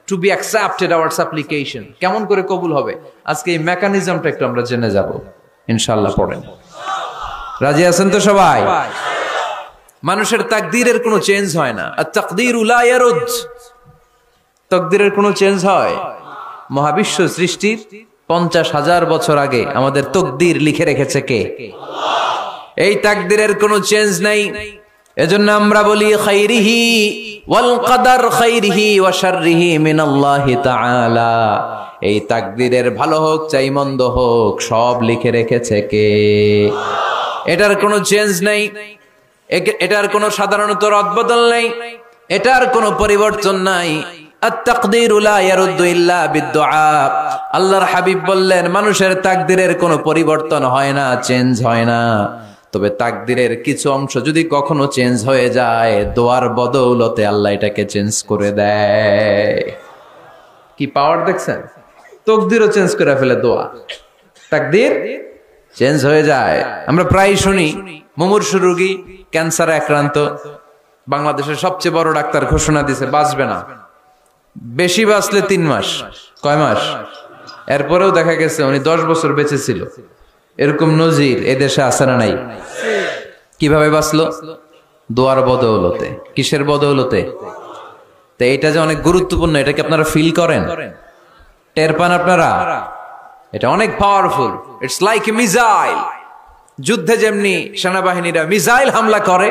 two be accepted hour সাপ্লিকেশন, কেমন করে কবুল হবে, আজকে এই মেকানিজমটা একটু আমরা জেনে যাব ইনশাআল্লাহ। পড়েন, রাজি আছেন তো সবাই? মানুষের তাকদীরের কোনো চেঞ্জ হয় না। আত-তাকদীরু লা ইয়ারুদ, তাকদীরের কোনো চেঞ্জ হয়? মহাবিশ্ব সৃষ্টির 50,000 বছর আগে আমাদের তাকদীর লিখে রেখেছে কে? আল্লাহ। এই তাকদীরের কোনো চেঞ্জ নাই। এজন্য আমরা বলি খাইরিহি ওয়াল কদর খাইরিহি ওয়া শাররিহি মিনাল্লাহি তাআলা। এই তাকদীরের ভালো হোক চাই মন্দ হোক সব লিখে রেখেছে কে? এটার কোনো চেঞ্জ নাই, এটার কোনো সাধারণত রদবদল নাই, এটার কোনো পরিবর্তন নাই। আত-তাকদীরু লা ইয়ারুদ্দু ইল্লা বিদ-দুআ। আল্লাহর হাবিব বললেন মানুষের তাকদীরের কোনো পরিবর্তন হয় না, চেঞ্জ হয় না। তবে তাকদীরের কিছু অংশ যদি কখনো চেঞ্জ হয়ে যায়, দোয়ার বদৌলতে আল্লাহ এটাকে চেঞ্জ করে দেয়। কি পাওয়ার দেখছেন? তাকদীরও চেঞ্জ করে ফেলে দোয়া, তাকদীর চেঞ্জ হয়ে যায়। আমরা প্রায় শুনি মুমূর্ষু রোগী, ক্যান্সারে আক্রান্ত, বাংলাদেশের সবচেয়ে বড় ডাক্তার ঘোষণা দিয়েছে বাঁচবে না, বেশি বাঁচলে 3 মাস। কয় মাস? এরপরেও দেখা গেছে উনি 10 বছর বেঁচে ছিল। এরকম নজির এদেশে আছে না নাই? কিভাবে বাঁচলো? দোয়ার বদৌলতে। কিসের বদৌলতে? তো এটা যে অনেক গুরুত্বপূর্ণ, এটা কি আপনারা ফিল করেন, টের পান আপনারা? এটা অনেক powerful. It's like a missile. যুদ্ধে যেমনি সেনাবাহিনীরা মিসাইল হামলা করে,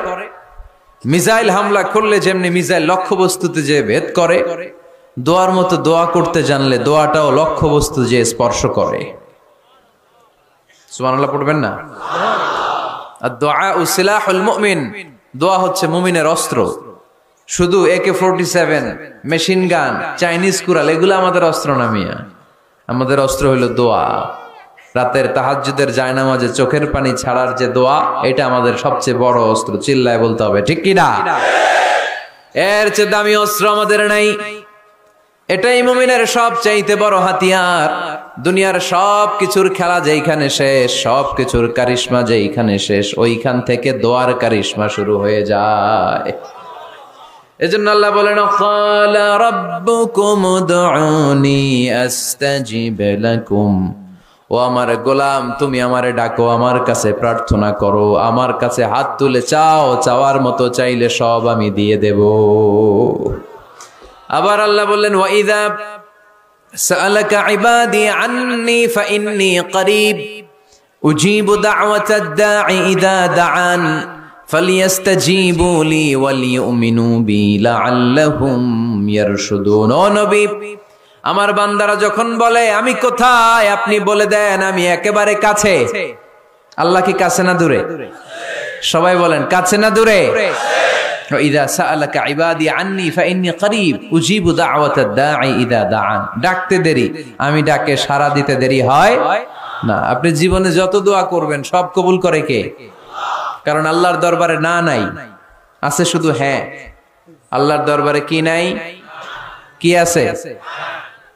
মিসাইল হামলা করলে যেমনি মিসাইল লক্ষ্যবস্তুতে যে ভেদ করে, দোয়ার মতো দোয়া করতে জানলে দোয়াটাও লক্ষ্যবস্তু যে স্পর্শ করে। সুবহানাল্লাহ পড়বেন না? আদ-দুআউ সিলাহুল মুমিন। দোয়া হচ্ছে মুমিনের অস্ত্র। শুধু AK-47, machine gun, Chinese Corel এগুলো আমাদের অস্ত্র না মিয়া। আমাদের অস্ত্র হলো দোয়া। রাতের তাহাজ্জুদের জায়নামাজে চোখের পানি ছাড়ার যে দোয়া, এটা আমাদের সবচেয়ে বড় অস্ত্র। চিল্লায় বলতে হবে ঠিক কি না? এর চেয়ে দামি অস্ত্র আমাদের নাই। এটাই মুমিনের সবচাইতে বড় হাতিয়ার। দুনিয়ার সব কিছুর খেলা যেইখানে শেষ, সব কিছুর কারিশমা যেইখানে শেষ, ওইখান থেকে দোয়ার কারিশমা শুরু হয়ে যায়। এজন্য আল্লাহ বলেন ক্বালা রাব্বুকুম উদউনি আস্তাজিব লাকুম। ও আমার গোলাম, তুমি আমারে ডাকো, আমার কাছে প্রার্থনা করো, আমার কাছে হাত তুলে চাও, চাওয়ার মতো চাইলে সব আমি দিয়ে দেব। আবার আল্লাহ বললেন ওয়া ইযা সাআলাকা ইবাদি আন্নী ফাইন্নী করিব উজিবু দাওয়াতাদ দাঈ ইযা দাআন ফালিয়াস্তাজিবু লি ওয়ালিউমিনু বি লাআল্লাহুম ইয়ারশুদুন। ও নবী, আমার বান্দারা যখন বলে আমি কোথায়, আপনি বলে দেন আমি একেবারে কাছে। আল্লাহ কি কাছে না দূরে? সবাই বলেন কাছে না দূরে? ইযা সাআলাকা ইবাদি আন্নী ফাইন্নী করিব উজিবু দাওয়াতাদ দাঈ ইযা দাআন। ডাকতে দেরি, আমি ডাকে সাড়া দিতে দেরি হয় না। আপনি জীবনে যত দোয়া করবেন সব কবুল করে কে? কারণ আল্লাহর দরবারে না নাই, আছে শুধু হ্যাঁ। আল্লাহর দরবারে কি নাই? কি আছে?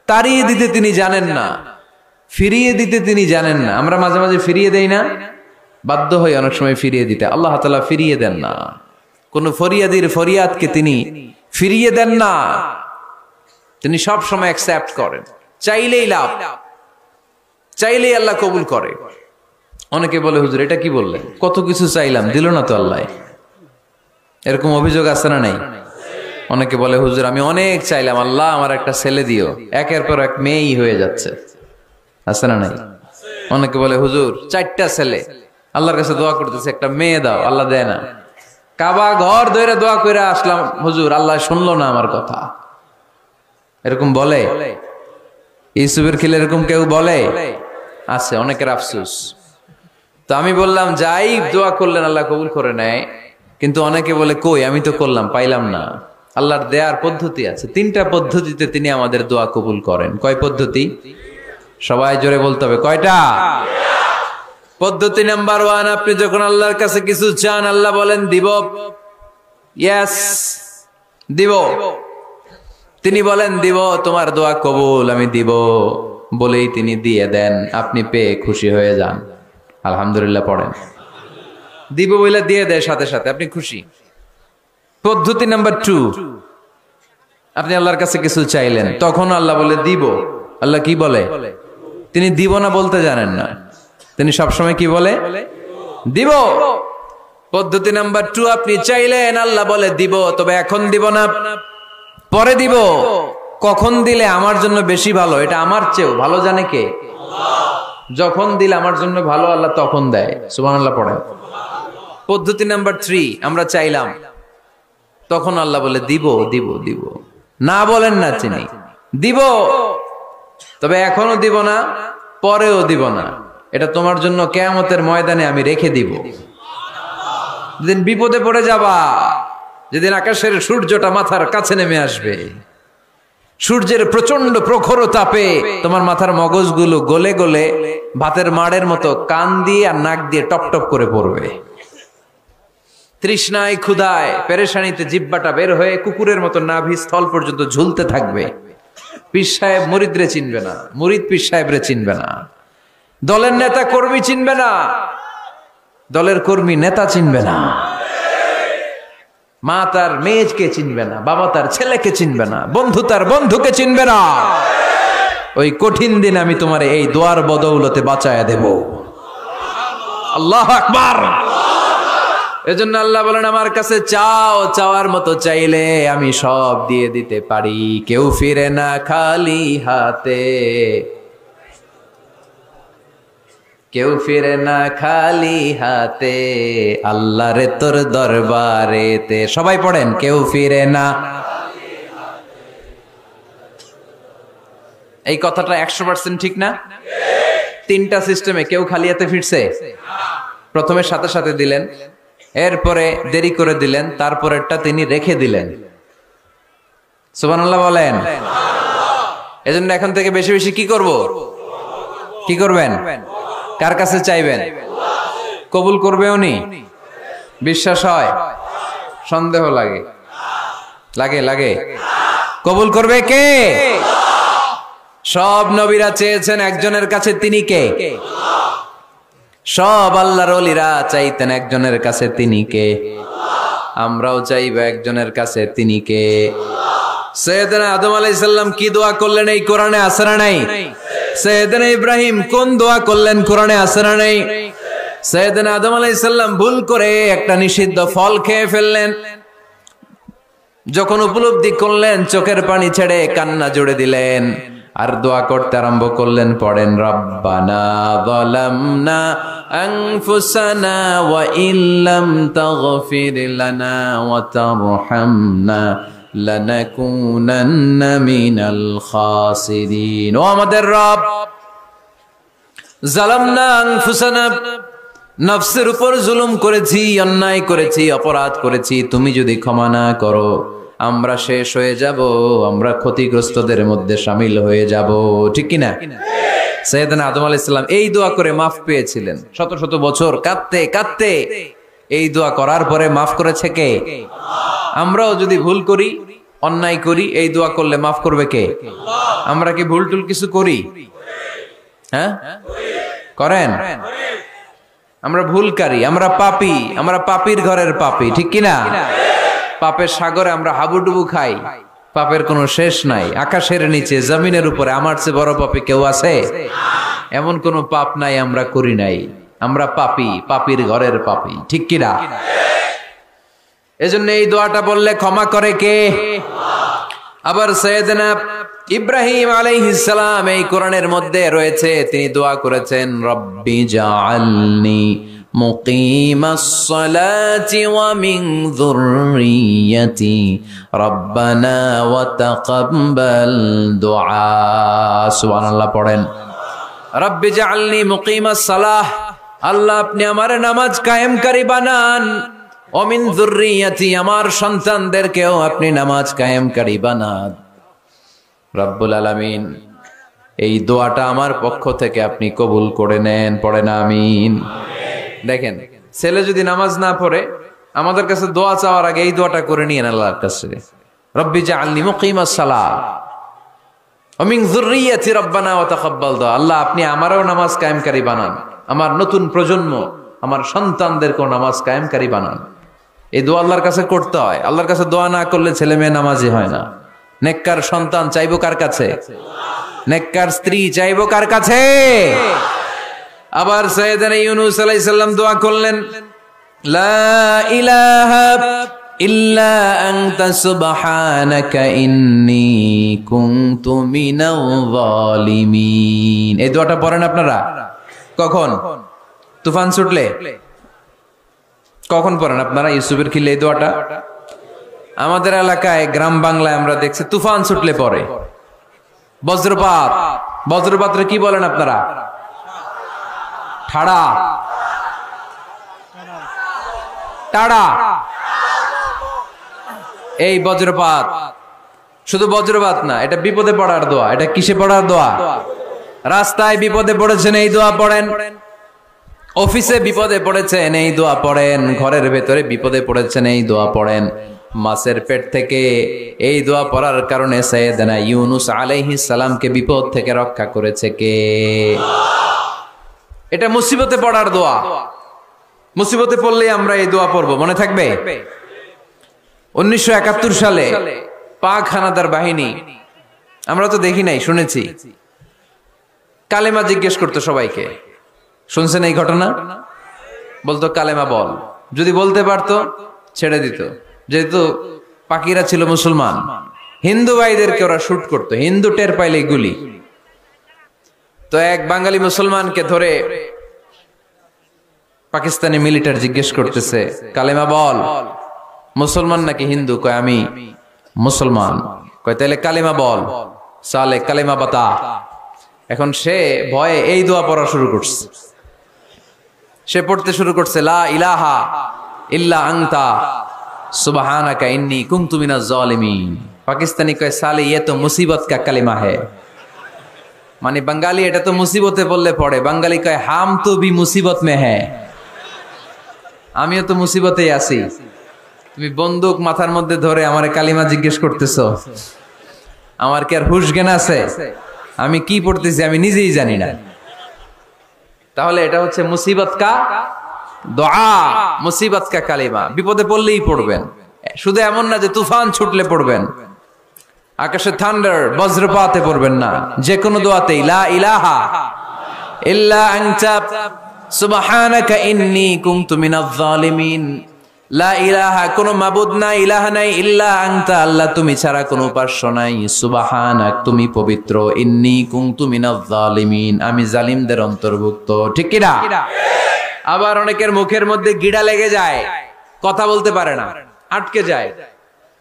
তাড়িয়ে দিতে তিনি জানেন না, ফিরিয়ে দিতে তিনি জানেন না। আমরা মাঝে মাঝে ফিরিয়ে দেই না, বাধ্য হই অনেক সময় ফিরিয়ে দিতে। আল্লাহ তাআলা ফিরিয়ে দেন না। কোন ফরিয়াদির ফরিয়াদকে তিনি ফিরিয়ে দেন না, তিনি সব সময় অ্যাকসেপ্ট করেন। চাইলেই লাভ, চাইলেই আল্লাহ কবুল করে। অনেকে বলে হুজুর এটা কি বললেন, কত কিছু চাইলাম দিল না তো আল্লাহ। এরকম অভিযোগ আছে না নাই? অনেকে বলে হুজুর আমি অনেক চাইলাম, আল্লাহ আমার একটা ছেলে দিও, একের পর এক মেয়েই হয়ে যাচ্ছে। আছে না নাই? অনেকে বলে হুজুর 4টা ছেলে, আল্লাহর কাছে দোয়া করতেছে একটা মেয়ে দাও, আল্লাহ দেয় না। কাবা ঘর ধরে দোয়া করে আসলাম হুজুর, আল্লাহ শুনলো না আমার কথা। এরকম বলে? ইউসুফের খিলে এরকম কেউ বলে? আছে, অনেকের আফসোস। তো আমি বললাম যাই দোয়া করলেন আল্লাহ কবুল করে নেয়, কিন্তু অনেকে বলে কই আমি তো করলাম পাইলাম না। আল্লাহর দেয়ার পদ্ধতি আছে, 3টা পদ্ধতিতে তিনি আমাদের দোয়া কবুল করেন। কয় পদ্ধতি? সবাই জোরে বলতে হবে, কয়টা? পদ্ধতি নাম্বার 1, আপনি যখন আল্লাহর কাছে কিছু চান আল্লাহ বলেন দিব, ইয়েস দিব। তিনি বলেন দিব, তোমার দোয়া কবুল, আমি দিব বলেই তিনি দিয়ে দেন। আপনি পেয়ে খুশি হয়ে যান, আলহামদুলিল্লাহ পড়েন। দিব বলে দিয়ে দেয় সাথে সাথে, আপনি খুশি। পদ্ধতি নাম্বার 2, আপনি আল্লাহর কাছে কিছু চাইলেন, তখন আল্লাহ বলে দিব। আল্লাহ কি বলে? তিনি দিব না বলতে জানেন না, তিনি সবসময় কি বলে? দিব। পদ্ধতি নাম্বার 2, আপনি চাইলেন আল্লাহ বলে দিব, তবে এখন দিব না, পরে দিব। কখন দিলে আমার জন্য বেশি ভালো, এটা আমার চেয়েও ভালো জানে কে? যখন দিলে আমার জন্য ভালো আল্লাহ তখন দেয়, সুবহানাল্লাহ পড়েন। পদ্ধতি নাম্বার 3, আমরা চাইলাম, তখন আল্লাহ বলে দিব দিব দিব, না বলেন না চিনি, দিব, তবে এখনো দিব না, পরেও দিব না, এটা তোমার জন্য কিয়ামতের ময়দানে আমি রেখে দিব। যেদিন বিপদে পড়ে যাবা, যেদিন আকাশের সূর্যটা মাথার কাছে নেমে আসবে, সূর্যের প্রচন্ড প্রখর তাপে তোমার মাথার মগজগুলো গলে গলে ভাতের মাড়ের মতো কান দিয়ে আর নাক দিয়ে টপ টপ করে পড়বে। তৃষ্ণায় ক্ষুধায় পেরেশানিতে জিহ্বাটা বের হয়ে কুকুরের মতো নাভি স্থল পর্যন্ত ঝুলতে থাকবে। পীর সাহেব মুরিদরে চিনবে না, মুরিদ পীর সাহেবরে চিনবে না, দলের নেতা কর্মী চিনবে না, দলের কর্মী নেতা চিনবে না, মা তার মেয়েকে চিনবে না, বাবা তার ছেলেকে চিনবে না, বন্ধু তার বন্ধুকে চিনবে না। ওই কঠিন দিন আমি তোমার এই দোয়ার বদৌলতে বাঁচায়া দেব। আল্লাহু আকবার। এজন্য আল্লাহ বলেন আমার কাছে চাও, চাওয়ার মতো চাইলে আমি সব দিয়ে দিতে পারি। কেউ ফিরে না খালি হাতে, কেউ ফিরে না খালি হাতে, আল্লাহরে তোর দরবারেতে। সবাই পড়েন, কেউ ফিরে না। এই কথাটা 100% ঠিক না? 3টা সিস্টেমে কেউ খালি হাতে ফিরছে? প্রথমে সাথে সাথে দিলেন, এরপরে দেরি করে দিলেন, তারপরেরটা তিনি রেখে দিলেন। সুবহানাল্লাহ বলেন। এজন্য এখন থেকে বেশি বেশি কি করব? কি করবেন? কার কাছে চাইবেন? কবুল করবে উনি? বিশ্বাস হয়? সন্দেহ লাগে? লাগে লাগে? কবুল করবে কে? সব নবীরা চেয়েছেন একজনের কাছে, তিনি কে? সব আল্লাহর ওলিরা চাইতেন একজনের কাছে, তিনি কে? আমরাও চাইব একজনের কাছে, তিনি কে? সাইয়েদনা আদম আলাইহিস সালাম কি দোয়া করলেন এই কোরআনে আছে না নাই? সাইয়েদনা ইব্রাহিম কোন দোয়া করলেন কোরআনে আছে না নাই? সাইয়েদনা আদম আলাইহিস সালাম ভুল করে একটা নিষিদ্ধ ফল খেয়ে ফেললেন, যখন উপলব্ধি করলেন চোখের পানি ছেড়ে কান্না জুড়ে দিলেন, আর দোয়া করতে আরম্ভ করলেন। পড়েন, রব্বানা যালামনা আনফুসানা ওয়া ইল্লাম তাগফির লানা ওয়া তারহামনা লানাকুনান্না মিনাল খাসিরিন। ও আমাদের রব, যালামনা আনফুসানা, নফসের উপর জুলুম করেছি, অন্যায় করেছি, অপরাধ করেছি, তুমি যদি ক্ষমা না করো আমরা শেষ হয়ে যাব, আমরা ক্ষতিগ্রস্তদের মধ্যে শামিল হয়ে যাব। ঠিক কিনা? সাইয়েদনা আদম আলাইহিস সালাম এই দোয়া করে মাফ পেয়েছিলেন। শত শত বছর কাঁদতে কাঁদতে এই দোয়া করার পরে মাফ করেছে কে? আমরাও যদি ভুল করি, অন্যায় করি, এই দোয়া করলে মাফ করবে কে? আমরা কি ভুল টুল কিছু করি? হ্যাঁ করেন? আমরা ভুলকারী, আমরা পাপী, আমরা পাপীর ঘরের পাপী। ঠিক কিনা? পাপের সাগরে আমরা হাবুডুবু খাই, পাপের কোনো শেষ নাই। আকাশের নিচে জমিনের উপরে আমার চেয়ে বড় পাপী কেউ আছে? এমন কোনো পাপ নাই আমরা করি নাই। আমরা পাপী, পাপীর ঘরের পাপী। ঠিক কিনা? এজন্য এই দোয়াটা বললে ক্ষমা করে কে? আবার সাইয়েদনা ইব্রাহিম আলাইহিস সালাম এই কোরআনের মধ্যে রয়েছে, তিনি দোয়া করেছেন, রব্বি জাআলনি মুকিমাস সালাতি ওয়া মিন যুররিয়্যাতি রব্বানা ওয়া তাকাব্বাল দুআ। সুবহানাল্লাহ পড়েন। রব্বি জাআলনি মুকিমাস সালাহ, আল্লাহ আপনি আমার নামাজ কায়েমকারী বানান। ওয়া মিন যুররিয়াতি, আমার সন্তানদেরকেও আপনি নামাজ কায়েমকারী বানান। রব্বুল আলামিন এই দোয়াটা আমার পক্ষ থেকে আপনি কবুল করে নেন, পড়েন আমিন। দেখেন, ছেলে যদি নামাজ না পড়ে আমাদের কাছে দোয়া চাওয়ার আগে এই দোয়াটা করে নিয়েন আল্লাহর কাছে, রব্বি জাআলনি মুকিমাস সালাহ ওয়া মিন যুররিয়াতি রব্বানা ওয়া তাকাব্বাল দুআ, আল্লাহ আপনি আমারও নামাজ কায়েমকারী বানান, আমার নতুন প্রজন্ম, আমার সন্তানদেরকেও নামাজ কায়েমকারী বানান। এই দোয়া আল্লাহর কাছে করতে হয়। আল্লাহর কাছে দোয়া না করলে ছেলে মেয়ে নামাজি হয় না। নেককার সন্তান চাইবো কার কাছে? নেককার স্ত্রী চাইবো কার কাছে? আবার সাইয়েদনা ইউনূস আলাইহিস সালাম দোয়া করলেন, লা ইলাহা ইল্লা আনতা সুবহানাকা ইন্নী কুনতু মিনাল যালিমিন। এই দোয়াটা পড়েন আপনারা কখন? তুফান ছুটলে। কখন পড়েন আপনারা ইউসুফের খিলে এই দোয়াটা? আমাদের এলাকায় গ্রাম বাংলায় আমরা দেখছি তুফান ছুটলে পড়ে। বজ্রপাত, বজ্রপাতরে কি বলেন আপনারা? ঠাড়া, টাড়া। এই বজ্রপাত শুধু বজ্রপাত না, এটা বিপদে পড়ার দোয়া। এটা কিসে পড়ার দোয়া? রাস্তায় বিপদে পড়েছেন এই দোয়া পড়েন, অফিসে বিপদে পড়েছেন এই দোয়া পড়েন, ঘরের ভেতরে বিপদে পড়েছেন এই দোয়া পড়েন। মাছের পেট থেকে এই দোয়া পড়ার কারণে সাইয়েদনা ইউনূস আলাইহিস সালামকে বিপদ থেকে রক্ষা করেছে কে? এটা মুসিবতে পড়ার দোয়া। মুসিবতে পড়লে আমরা এই দোয়া পড়বো, মনে থাকবে? 1971 সালে পাক হানাদার বাহিনী, আমরা তো দেখি নাই, শুনেছি, কালেমা জিজ্ঞেস করতো সবাইকে। শুনছেন এই ঘটনা? বলতো কালেমা বল, যদি বলতে পারতো ছেড়ে দিত। যেহেতু পাকিরা ছিল মুসলমান, হিন্দু ভাইদেরকে ওরা শুট করতো, হিন্দু টের পাইলে গুলি। তো এক বাঙালি মুসলমানকে ধরে পাকিস্তানি মিলিটারি জিজ্ঞেস করতেছে, কালেমা বল। মুসলমান নাকি হিন্দু? কয় আমি মুসলমান। কয় তাহলে কালেমা বল। সালে কালেমা বাতা। এখন সে ভয়ে এই দোয়া পড়া শুরু করছে। সে পড়তে শুরু করছে, লা ইলাহা ইল্লা আনতা সুবহানাকা ইন্নী কুনতু মিনাজ জালিমিন। পাকিস্তানি কয় সালে ये तो मुसीबत का कलिमा है। মানে বাঙালি এটা তো মুসিবতে বললে পড়ে, বাঙালি কয় হাম তো ভি মুসিবত মে হ্যায়, আমিও তো মুসিবতেই আছি। তুমি বন্দুক মাথার মধ্যে ধরে আমারে কালিমা জিজ্ঞেস করতেছো, আমার কি আর হুশ জ্ঞান আছে? আমি কি পড়তেছি আমি নিজেই জানি না। তাহলে এটা হচ্ছে মুসিবত কা দোয়া, মুসিবত কা কালিমা। বিপদে পড়লেই পড়বেন, শুধু এমন না যে তুফান ছুটলে পড়বেন, আকাশে থান্ডার বজ্রপাতে পড়বেন না। যে কোনো দোয়াতেই লা ইলাহা ইল্লা আনতা সুবহানাকা ইন্নী কুনতু মিনাজ জালিমিন। লা ইলাহা, কোন মাবুদ নাই, ইলাহা নাই, ইল্লা আনতা, আল্লাহ তুমি ছাড়া কোনো উপাস্য নাই, সুবহানাক তুমি পবিত্র, ইন্নী কুনতু মিনাজ জালিমিন আমি জালিমদের অন্তর্ভুক্ত। ঠিক কি না? আবার অনেকের মুখের মধ্যে গিড়া লেগে যায়, কথা বলতে পারে না, আটকে যায়।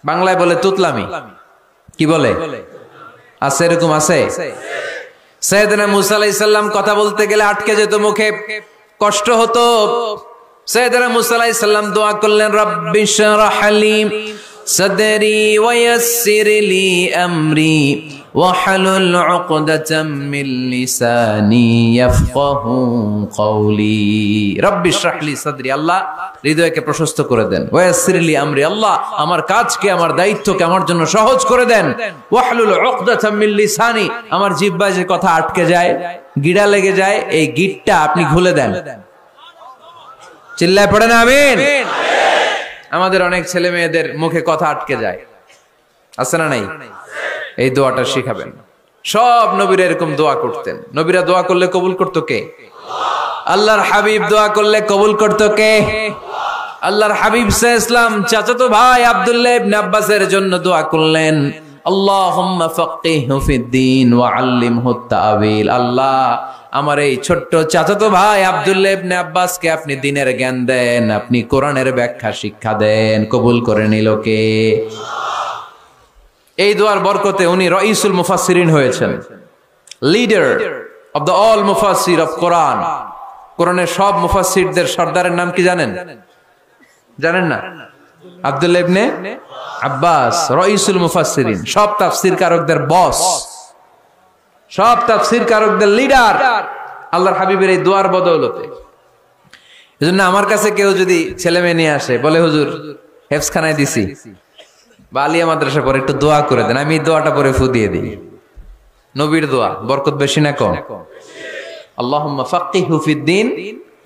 বাংলায় বলে তুতলামি। কি বলে? আছে, এরকম আছে। সাইয়েদনা মুসা আলাইহিস সালাম কথা বলতে গেলে আটকে যেত মুখে, কষ্ট হতো। সাইয়েদনা মুসা আলাইহিস সালাম দোয়া করলেন, রাব্বি শরহ লি সাদরি ওয়া ইয়াসসির লি আমরি ওয়াহলুল উকদাতাম মিন লিসানি ইয়াফকাহু কওলি। রাব্বি শরহ লি সাদরি, আল্লাহ হৃদয়কে প্রশস্ত করে দেন। ওয়া ইয়াসসির লি আমরি, আল্লাহ আমার কাজকে, আমার দায়িত্বকে আমার জন্য সহজ করে দেন। ওয়াহলুল উকদাতাম মিন লিসানি, আমার জিহ্বায় যে কথা আটকে যায়, গিড়া লেগে যায়, এই গিটটা আপনি খুলে দেন। চিল্লায় পড়েন আমিন। আমাদের অনেক ছেলে মেয়েদের মুখে কথা আটকে যায়, আছে না নাই? এই দোয়াটা শিখাবেন। সব নবীরা এরকম দোয়া করতেন। নবীরা দোয়া করলে কবুল করতো কে? আল্লাহর হাবিব দোয়া করলে কবুল করতো কে? আল্লাহর হাবিব সাল্লাল্লাহু আলাইহি ওয়াসাল্লাম চাচাতো ভাই আব্দুল্লাহ ইবনে আব্বাসের জন্য দোয়া করলেন, আল্লাহুম্মা ফাক্কিহহু ফিদ্দীন ওয়া আল্লিমহু তা'ওয়িল। আল্লাহ আমার এই ছোট্ট চাচাতো ভাই আব্দুল্লাহ ইবনে আব্বাসকে আপনি দ্বীনের জ্ঞান দেন, আপনি কোরআনের ব্যাখ্যা শিক্ষা দেন। কবুল করে নিল কে? এই দোয়ার বরকতে উনি রাইসুল মুফাসসিরিন হয়েছেন, লিডার, অফ দ্য অল মুফাসসির অফ কোরআন। কোরআনের সব মুফাসসিরদের সর্দারের নাম কি জানেন? জানেন না? আব্দুল্লাহ ইবনে আব্বাস, রাইসুল মুফাসসিরিন, সব তাফসীর কারকদের বস, সব তাফসীর কারকদের লিডার আল্লাহর হাবিবের এই দোয়ার বদৌলতে। এজন্য আমার কাছে কেউ যদি ছেলে মেয়ে নিয়ে আসে, বলে হুজুর হেফজখানায় দিছি বা আলিয়া মাদ্রাসা পরে একটু দোয়া করে দেন, আমি এই দোয়াটা পরে ফু দিয়ে দিই। নবীর দোয়া, বরকত বেশি না কম? আল্লাহুম্মা ফাক্কিহু ফিদ্দীন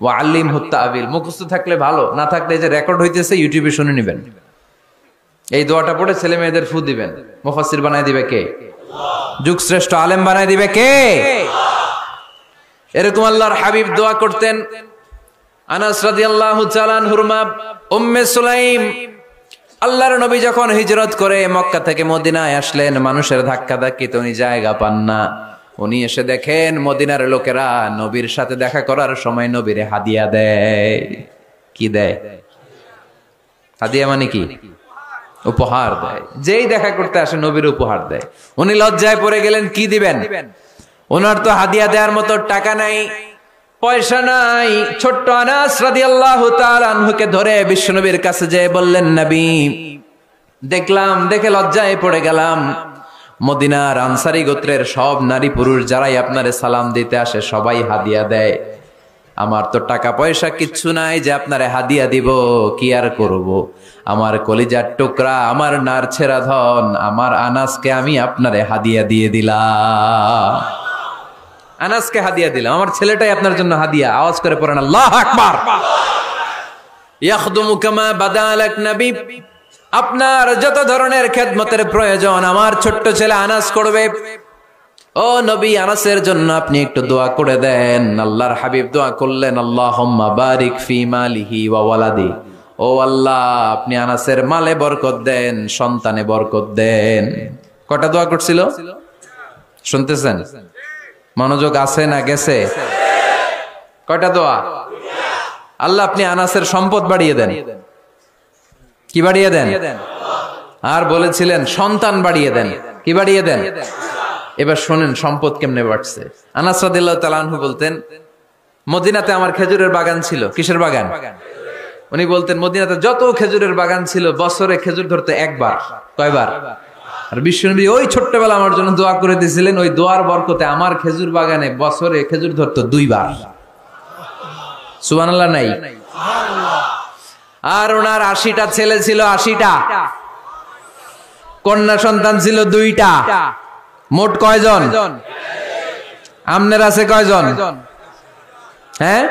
ওয়া আল্লিমহু তা'ওয়িল। মুখস্থ থাকলে ভালো, না থাকলে যে রেকর্ড হইতেছে ইউটিউবে শুনে নেবেন। এই দোয়াটা পড়ে ছেলে মেয়েদের ফু দিবেন। মুফাসসির বানায় দিবে কে? যুগ শ্রেষ্ঠ আলেম বানায় দিবে কে? এরকম আল্লাহর হাবিব দোয়া করতেন। আনাস রাদিয়াল্লাহু তাআলা আনহুর মা উম্মে সুলাইম, আল্লাহর নবী যখন হিজরত করে মক্কা থেকে মদিনায় আসলেন, মানুষের ধাক্কা ধাক্কিতে উনি জায়গা পান না। উনি এসে দেখেন মদিনার লোকেরা নবীর সাথে দেখা করার সময় নবীরে হাদিয়া দেয়। কি দেয়? হাদিয়া মানে কি? উপহার দেয়। যেই দেখা করতে আসে নবীর উপহার দেয়। উনি লজ্জায় পড়ে গেলেন, কি দিবেন? ওনার তো হাদিয়া দেওয়ার মতো টাকা নাই, পয়সা নাই। ছোট্ট আনাস রাদিয়াল্লাহু তাআলা আনহুকে ধরে বিশ্বনবীর কাছে যেয়ে বললেন, নবী দেখলাম, দেখে লজ্জায় পড়ে গেলাম, মদিনার আনসারী গোত্রের সব নারী পুরুষ যারাই আপনারে সালাম দিতে আসে সবাই হাদিয়া দেয়। আমার তো টাকা পয়সা কিচ্ছু নাই যে আপনারে হাদিয়া দিব, কি আর করব। আমার কলিজার টুকরা, আমার নারছেরা ধন, আমার আনাসকে আমি আপনারে হাদিয়া দিয়ে দিলাম। আনাসকে হাদিয়া দিলাম, আমার ছেলেটাই আপনার জন্য হাদিয়া। আওয়াজ করে পড়েন আল্লাহু আকবার। ইয়াখদুমু কামা বাদালাক নবী, আপনার যত ধরনের খেদমতের প্রয়োজন আমার ছোট্ট ছেলে আনাস করবে। ও নবী, আনাসের জন্য আপনি একটু দোয়া করে দেন। আল্লাহর হাবিব দোয়া করলেন, আল্লাহুম্মা বারিক ফি মালিহি ওয়া ওয়ালাদি। ও আল্লাহ, আপনি আনাসের মালে বরকত দেন, সন্তানে বরকত দেন। কটা দোয়া করছিল শুনতেছেন? মনোযোগ আছে না গেছে? কয়টা দোয়া? আল্লাহ আপনি আনাসের সম্পদ বাড়িয়ে দেন। কি বাড়িয়ে দেন? আর বলেছিলেন সন্তান বাড়িয়ে দেন। কি বাড়িয়ে দেন? এবার শোনেন সম্পদ কেমনে বাড়ছে। আনাস রাদিয়াল্লাহু তাআলা আনহু বলতেন, মদিনাতে আমার খেজুরের বাগান ছিল। কিসের বাগান? উনি বলতেন মদিনাতে যত খেজুরের বাগান ছিল বছরে খেজুর ধরতে একবার। কয়বার? আর বিশ্বনবী ওই ছোট্টবেলা আমার জন্য দোয়া করে দিয়েছিলেন, ওই দোয়ার বরকতে আমার খেজুর বাগানে বছরে খেজুর ধরতো 2 বার। সুবহানাল্লাহ নাই? আর ওনার 80টা ছেলে ছিল, 80টা। কন্যা সন্তান ছিল 2টা। মোট কয়জন? আমনের আছে কয়জন? হ্যাঁ,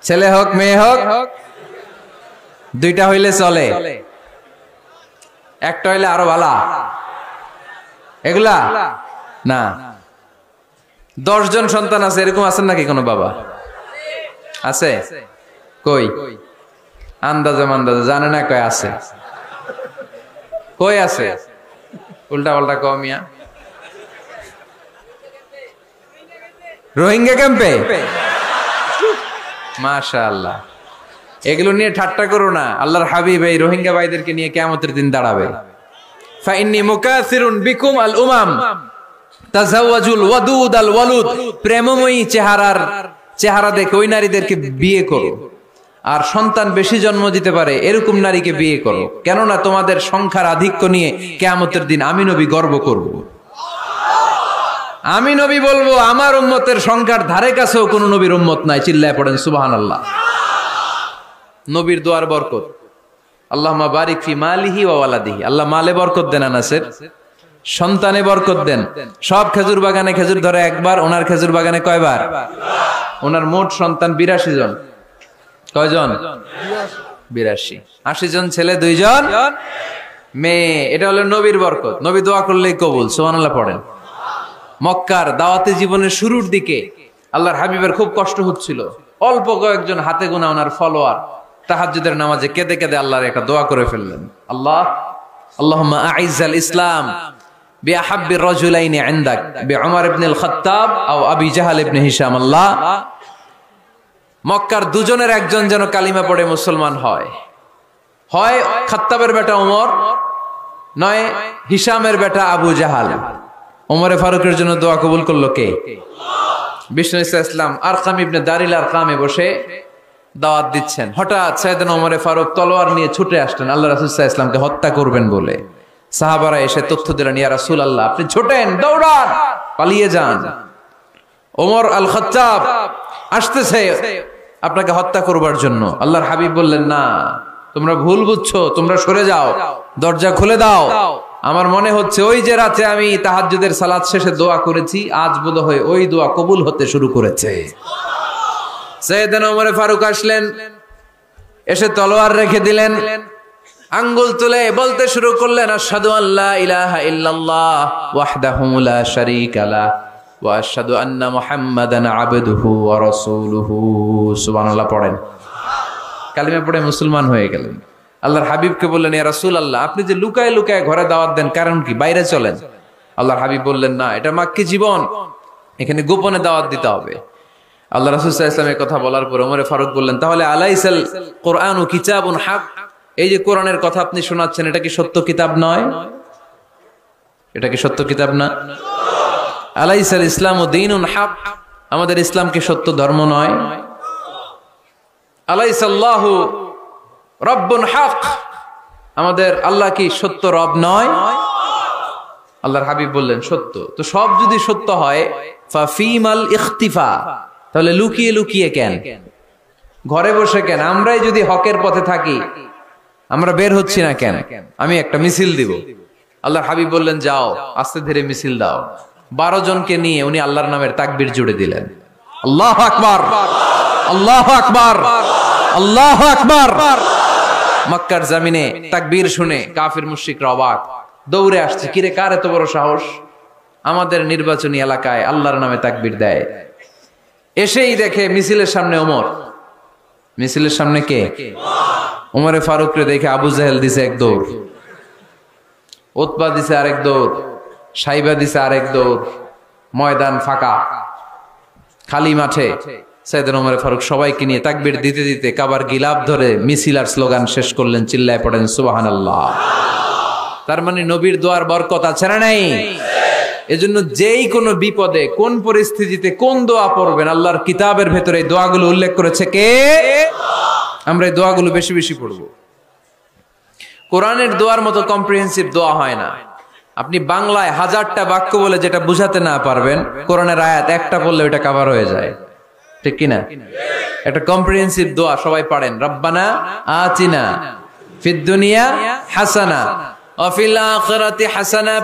ছেলে হোক মেয়ে হোক 2টা হইলে চলে, একটা হইলে আরো ভালো। এগুলা না, 10 জন সন্তান আছে, এরকম আছেন নাকি কোনো বাবা? আছে? কই? আন্দাজে মান্দাজে জানে না কয় আছে। কই আছে? উল্টা পাল্টা কমিয়া রোহিঙ্গা ক্যাম্পে। মাশাআল্লাহ, এগুলো নিয়ে ঠাট্টা করো না। আল্লাহর হাবিব এই রোহিঙ্গা ভাইদেরকে নিয়ে কিয়ামতের দিন দাঁড়াবে। ফাইন্নী মুকাসিরুন বিকুম আল উমাম তাজাওয়াজুল ওয়াদুদ আল ওয়ালুদ। প্রেমময়ী চেহারা দেখে ওই নারীদেরকে বিয়ে করো, আর সন্তান বেশি জন্ম দিতে পারে এরকম নারীকে বিয়ে করো। কেননা তোমাদের সংখ্যার আধিক্য নিয়ে কিয়ামতের দিন আমি নবী গর্ব করব। আমি নবী বলবো আমার উম্মতের সংখ্যার ধারে কাছেও কোন নবীর উম্মত নাই। চিল্লায় পড়েন সুবহানাল্লাহ। নবীর দোয়ার বরকত। আল্লাহুম্মা বারিক ফি মালিহি ওয়া ওয়ালাদিহি। আল্লাহ মালে বরকত দেন, আনাসের সন্তানে বরকত দেন। সব খেজুর বাগানে খেজুর ধরে একবার, ওনার খেজুর বাগানে কয়বার? ওনার মোট সন্তান 82 জন। কয়জন? 82। 80 জন ছেলে, 2 জন মেয়ে। এটা হলো নবীর বরকত। নবী দোয়া করলেই কবুল। সুবহানাল্লাহ পড়েন। মক্কার দাওয়াতি জীবনের শুরুর দিকে আল্লাহর হাবিবের খুব কষ্ট হচ্ছিল। অল্প কয়েকজন হাতে গোনা ওনার ফলোয়ার তাহাজ্জুদের নামাজে কেঁদে কেঁদে আল্লাহর একটা দোয়া করে ফেললেন। আল্লাহুম্মা আইজ্জাল ইসলাম বিআহাব্বির রাজুলাইনি ইনদাক বিউমর ইবনুল খাত্তাব আও আবি জাহল ইবনে হিশাম। আল্লাহ, মক্কার দুজনের একজন যেন কালিমা পড়ে মুসলমান হয়। হয় খাত্তাবের বেটা ওমর, নয় হিশামের বেটা আবু জাহাল। ওমরে ফারুকের জন্য দোয়া কবুল করলো কে? বিষ্ণু ইসলাম আরকাম ইবনে দারিল আরকামে বসে দাওয়াত দিচ্ছেন। হঠাৎ সাইয়েদনা ওমরে ফারুক তলোয়ার নিয়ে ছুটে আসলেন আল্লাহ রাসূল সাল্লাল্লাহু আলাইহি ওয়াসাল্লামকে হত্যা করবেন বলে। সাহাবারা এসে তথ্য দিলেন, ইয়া রাসূলুল্লাহ, আপনি ছোটেন, দৌড়ান, পালিয়ে যান, ওমর আল খাত্তাব আসতেছে আপনাকে হত্যা করবার জন্য। আল্লাহর হাবিব বললেন, না, তোমরা ভুল বুঝছো, তোমরা সরে যাও, দরজা খুলে দাও। আমার মনে হচ্ছে ওই যে রাতে আমি তাহাজ্জুদের সালাত শেষে দোয়া করেছি, আজ বোধহয় ওই দোয়া কবুল হতে শুরু করেছে। সাইয়েদনা ওমর ফারুক আসলেন, এসে তলোয়ার রেখে দিলেন, আঙ্গুল তুলে বলতে শুরু করলেন, আশহাদু আল্লা ইলাহা ইল্লাল্লাহ ওয়াহদাহু লা শারীকা লাহ ওয়া আশহাদু আন্না মুহাম্মাদান আবদুহু ওয়া রাসূলুহু। সুবহানাল্লাহ পড়েন। কালিমা পড়ে মুসলমান হয়ে গেলেন। আল্লাহর হাবিবকে বললেন, ইয়া রাসূলুল্লাহ, আপনি যে লুকায় লুকায় ঘরে দাওয়াত দেন, কারণ কি? বাইরে চলেন। আল্লাহর হাবিব বললেন, না, এটা মাক্কি জীবন, এখানে গোপনে দাওয়াত দিতে হবে। আল্লাহ রাসূল সাল্লাল্লাহু আলাইহি ওয়াসাল্লামের কথা বলার পর ওমর ফারুক বললেন, তাহলে আলাইসাল কোরআনু কিতাবুন হক, এই যে কোরআনের কথা আপনি শোনাচ্ছেন, এটা কি সত্য কিতাব নয়? এটা কি সত্য কিতাব না? আলাইসাল ইসলামু দীনুন হক, আমাদের ইসলাম কি সত্য ধর্ম নয়? আলাইসাল্লাহু রব্বুন হক, আমাদের আল্লাহ কি সত্য রব নয়? আল্লাহর হাবিব বললেন, সত্য। তো সব যদি সত্য হয়, ফাফিমাল ইখতিফা, তাহলে লুকিয়ে লুকিয়ে কেন? ঘরে বসে কেন? আমরাই যদি হকের পথে থাকি, আমরা বের হচ্ছি না কেন? আমি একটা মিছিল দিব। আল্লাহর হাবিব বললেন, যাও, আস্তে ধীরে মিছিল দাও। 12 জনকে নিয়ে উনি আল্লাহর নামের তাকবীর জুড়ে দিলেন। আল্লাহু আকবার, আল্লাহু আকবার, আল্লাহু আকবার। মক্কার জমিনে তাকবীর শুনে কাফির মুশরিকরা অবাক, দৌড়ে আসছে, কিরে, কার এত বড় সাহস আমাদের নির্বাচনী এলাকায় আল্লাহর নামে তাকবীর দেয়? এসেই দেখে মিছিলের সামনে ওমর। মিছিলের সামনে কে? ওমরে ফারুকরে দেখে আবু জাহেল দিছে এক দৌড়, উতবা দিছে আরেক দৌড়, সাইবা দিছে আরেক দৌড়। ময়দান ফাঁকা, খালি মাঠে সাইয়েদনা ওমর ফারুক সবাইকে নিয়ে তাকবীর দিতে দিতে কাবার গিলাফ ধরে মিছিল আর স্লোগান শেষ করলেন। চিল্লায় পড়েন সুবহানাল্লাহ। তার মানে নবীর দোয়ার বরকত আছে না নাই? এজন্য যেই কোনো বিপদে, কোন পরিস্থিতিতে কোন দোয়া পড়বেন, আল্লাহর কিতাবের ভেতরে এই দোয়াগুলো উল্লেখ করেছে কে? আমরা এই দোয়াগুলো বেশি বেশি পড়ব। কোরআনের দোয়ার মতো কম্প্রিহেন্সিভ দোয়া হয় না। আপনি বাংলায় 1000টা বাক্য বলে যেটা বুঝাতে না পারবেন, কোরআনের আয়াত একটা পড়লে ওটা কভার হয়ে যায়, ঠিক কিনা? একটা কম্প্রিহেন্সিভ দোয়া সবাই পড়েন, রব্বানা আতিনা ফিদ দুনিয়া হাসানা ওয়া ফিল আখিরাতি হাসানা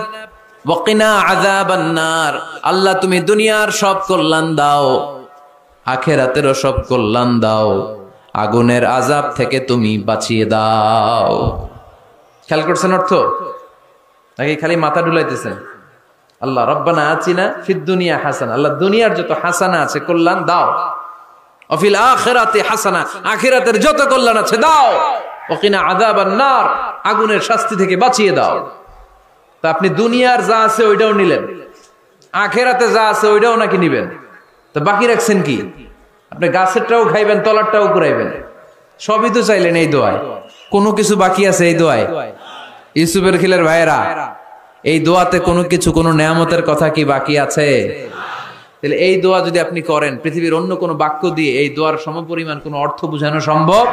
ওয়া কিনা আযাবান নার। আল্লাহ, তুমি দুনিয়ার সব কল্যাণ দাও, আখিরাতেরও সব কল্যাণ দাও, আগুনের আযাব থেকে তুমি বাঁচিয়ে দাও। খেয়াল করছেন অর্থ নাকি খালি মাথা ডুলাইতেছেন? আল্লাহ রব্বানা আতিনা ফিদ দুনিয়া হাসানা, আল্লাহ দুনিয়ার যত হাসানা আছে কল্যাণ দাও, ওয়া ফিল আখিরাতি হাসানা, আখিরাতের যত কল্যাণ আছে দাও, ওয়া কিনা আযাবান নার, আগুনের শাস্তি থেকে বাঁচিয়ে দাও। তা আপনি দুনিয়ার যা আছে ওইটাও নিলেন, আখিরাতে যা আছে ওইটাও নাকি নিবেন, তো বাকি রাখছেন কি? আপনি গাছেরটাও খাইবেন, তলারটাও কুড়াইবেন, সবই তো চাইলেন এই দোয়ায়। কোনো কিছু বাকি আছে এই দোয়ায়? ইউসুফের খিলের ভাইয়েরা, এই দোয়াতে কোনো কিছু, কোনো নেয়ামতের কথা কি বাকি আছে? তাহলে এই দোয়া যদি আপনি করেন, পৃথিবীর অন্য কোনো বাক্য দিয়ে এই দোয়ার সমপরিমাণ কোনো অর্থ বোঝানো সম্ভব?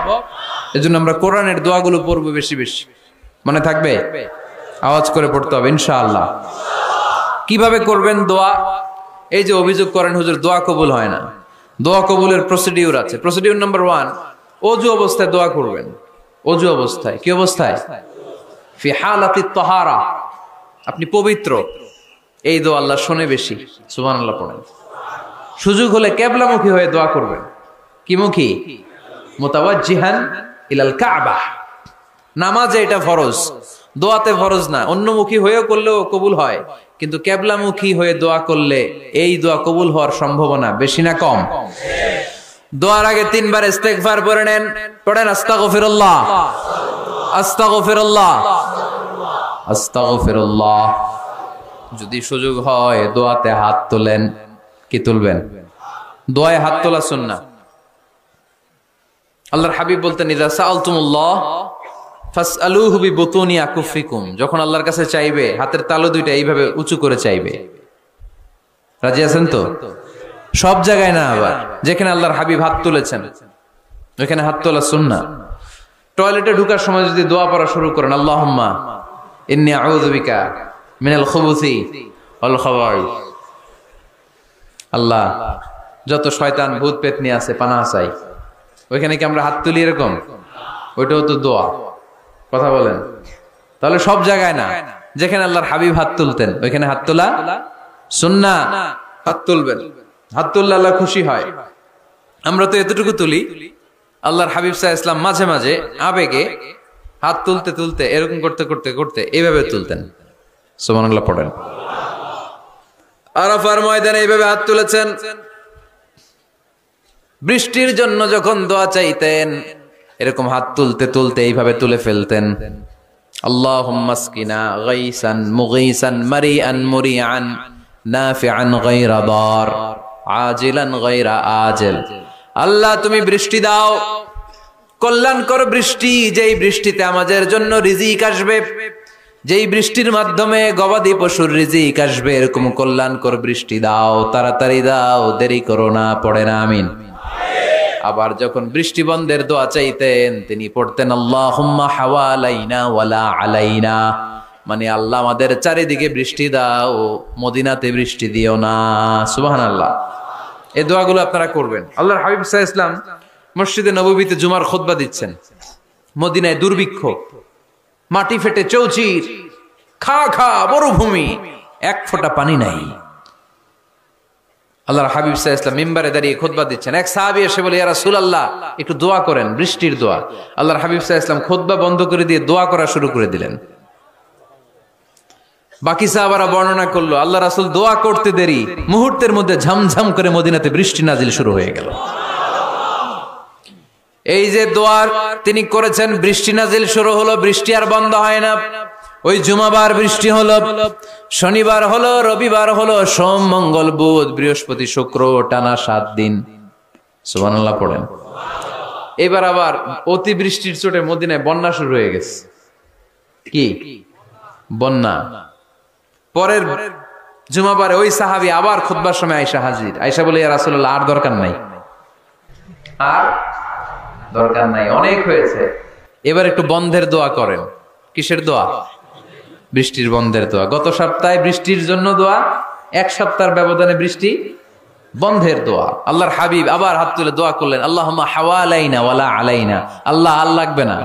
এজন্য আমরা কোরআনের দোয়াগুলো পড়বো বেশি বেশি। মনে থাকবে? আওয়াজ করে পড়তে হবে ইনশাআল্লাহ। কিভাবে করবেন দোয়া? এই যে অভিযোগ করেন হুজুর দোয়া কবুল হয় না, দোয়া কবুলের প্রসিডিউর আছে। প্রসিডিউর নাম্বার 1, ওযু অবস্থায় দোয়া করবেন। ওযু অবস্থায়, কি অবস্থায়? ফি হালাতি তাহারা, আপনি পবিত্র, এই দোয়া আল্লাহ শোনে বেশি। সুবহানাল্লাহ পড়েন। সুযোগ হলে কিবলামুখী হয়ে দোয়া করবেন। কি মুখী? মুতাওয়াজ্জিহান ইলাল কাবা। নামাজে এটা ফরজ, দোয়াতে ফরজ না। অন্যমুখী হয়েও করলেও কবুল হয়, কিন্তু কিবলামুখী হয়ে দোয়া করলে এই দোয়া কবুল হওয়ার সম্ভাবনা বেশি না কম? দোয়ার আগে 3 বার ইস্তেগফার পড়ে নেন। পড়েন আস্তাগফিরুল্লাহ, আস্তাগফিরুল্লাহ, আস্তাগফিরুল্লাহ। যদি সুযোগ হয় দোয়াতে হাত তোলেন। কি তুলবেন? দোয়ায় হাত তোলা সুন্নাহ। আল্লাহর হাবিব বলতেন, ইযা সাআলতুমুল্লাহ ফাসআলুহু বিবুতুনি আকুফিকুম, যখন আল্লাহর কাছে চাইবে হাতের তালু দুইটা এইভাবে উঁচু করে চাইবে। রাজি আছেন তো? সব জায়গায় না, আবার যেখানে আল্লাহর হাবিব হাত তুলেছেন ওইখানে হাত তোলা সুন্নাহ। টয়লেটে ঢোকার সময় যদি দোয়া পড়া শুরু করেন, আল্লাহুম্মা ইন্নী আউযু বিকা মিনাল খুবুসি ওয়াল খাবাইস, আল্লাহ যত শয়তান ভূত পেতনি আছে পানাহ চাই, ওইখানে কি আমরা হাত তুলি এরকম? ওইটাও তো দোয়া। কথা বলেন। তাহলে সব জায়গায় না, যেখানে আল্লাহর হাবিব হাত তুলতেন ওইখানে হাত তোলা সুন্নাহ। হাত তুলবেন, হাত তুললে আল্লাহ খুশি হয়। আমরা তো এতটুকু তুলি, আল্লাহর হাবিব সাল্লাল্লাহু আলাইহি ওয়াসাল্লাম মাঝে মাঝে আবেগে হাত তুলতে তুলতে এরকম করতে করতে করতে এইভাবে তুলতেন। সুবহানাল্লাহ পড়েন। আরাফার ময়দানে এইভাবে হাত তুলেছেন। বৃষ্টির জন্য যখন দোয়া চাইতেন এরকম হাত তুলতে তুলতে এইভাবে তুলে ফেলতেন। আল্লাহুম্মা আসকিনা গাইসান মুগীসান মারিআন মুরিআন নাফিআন গায়রা দার আজিলান গায়রা আজিল। আল্লাহ তুমি বৃষ্টি দাও, কল্যাণকর বৃষ্টি, যেই বৃষ্টিতে আমাদের জন্য রিজিক আসবে, যেই বৃষ্টির মাধ্যমে গবাদি পশুর রিজিক আসবে, এরকম কল্যাণকর বৃষ্টি দাও, তাড়াতাড়ি দাও, দেরি করো না। পড়ে না আমিন। আবার যখন বৃষ্টি বন্ধের দোয়া চাইতেন তিনি পড়তেন আল্লাহুম্মা হাওয়ালাইনা ওয়ালা আলাইনা, মানে আল্লাহ আমাদের চারিদিকে বৃষ্টি দাও, মদিনাতে বৃষ্টি দিও না। সুবহানাল্লাহ। এই দোয়াগুলো আপনারা করবেন। আল্লাহর হাবিব সাল্লাল্লাহু আলাইহি ওয়াসাল্লাম মসজিদে নববীতে জুমার খুতবা দিচ্ছেন। মদিনায় দুর্ভিক্ষ, মাটি ফেটে চৌচির, খা খা মরুভূমি, এক ফোঁটা পানি নাই। আল্লাহর হাবিব সাল্লাল্লাহু আলাইহি ওয়াসাল্লাম মিম্বারে দাঁড়িয়ে খুতবা দিচ্ছেন। এক সাহাবী এসে বলে, ইয়া রাসূলুল্লাহ একটু দোয়া করেন, বৃষ্টির দোয়া। আল্লাহর হাবিব সাল্লাল্লাহু আলাইহি ওয়াসাল্লাম খুতবা বন্ধ করে দিয়ে দোয়া করা শুরু করে দিলেন। বাকি সাহাবারা বর্ণনা করলো আল্লাহ রাসূল দোয়া করতে দেরি, মুহূর্তের মধ্যে ঝমঝম করে মদিনাতে বৃষ্টি নাজিল শুরু হয়ে গেল। এই যে দোয়া তিনি করেছেন, বৃষ্টি নাজিল শুরু হলো, বৃষ্টি আর বন্ধ হয় না। ওই জুমাবার বৃষ্টি হলো, শনিবার হলো, রবিবার হলো, সোম মঙ্গল বুধ বৃহস্পতি শুক্র, টানা 7 দিন। সুবহানাল্লাহ পড়েন। এবার আবার অতি বৃষ্টির চোটে মদিনায় বন্যা শুরু হয়ে গেছে। কি বন্যা? পরের জুমাবারে ওই সাহাবী আবার খুতবার সময় আয়েশা হাজির। আয়েশা বলে, ইয়া রাসূলুল্লাহ আর দরকার নাই, আর দরকার নাই, অনেক হয়েছে, এবার একটু বন্ধের দোয়া করেন। কিসের দোয়া? বৃষ্টির বন্ধের দোয়া। গত সপ্তাহে বৃষ্টির জন্য দোয়া, এক সপ্তাহের ব্যবধানে বৃষ্টি বন্ধের দোয়া। আল্লাহর হাবিব আবার হাত তুলে দোয়া করলেন, আল্লাহুম্মা হাওয়ালাইনা ওয়ালা আলাইনা, আল্লাহ আর লাগবে না,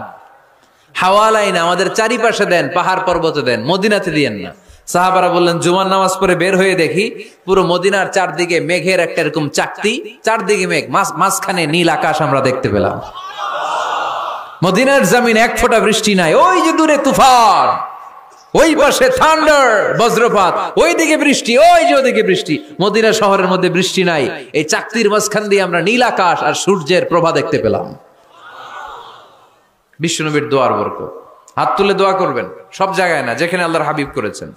হাওয়ালাইনা আমাদের চারিপাশে দেন, পাহাড় পর্বতে দেন, মদিনাতে দিয়েন না। সাহাবারা বললেন, জুমার নামাজ পড়ে বের হয়ে দেখি পুরো মদিনার চারদিকে মেঘের একটা এরকম চাকতি, চারদিকে মেঘ, মাঝখানে নীল আকাশ আমরা দেখতে পেলাম। মদিনার জমিন এক ফোঁটা বৃষ্টি নাই। ওই যে দূরে তুফান, ওই পাশে থান্ডার বজ্রপাত, ওই দিকে বৃষ্টি, ওই যে ওদিকে বৃষ্টি। মদিনা শহরের মধ্যে বৃষ্টি নাই, এই চাকতির মাঝখান দিয়ে আমরা নীল আকাশ আর সূর্যের প্রভা দেখতে পেলাম। বিশ্বনবীর দোয়ার বরকত। হাত তুলে দোয়া করবেন, সব জায়গায় না, যেখানে আল্লাহর হাবিব করেছেন।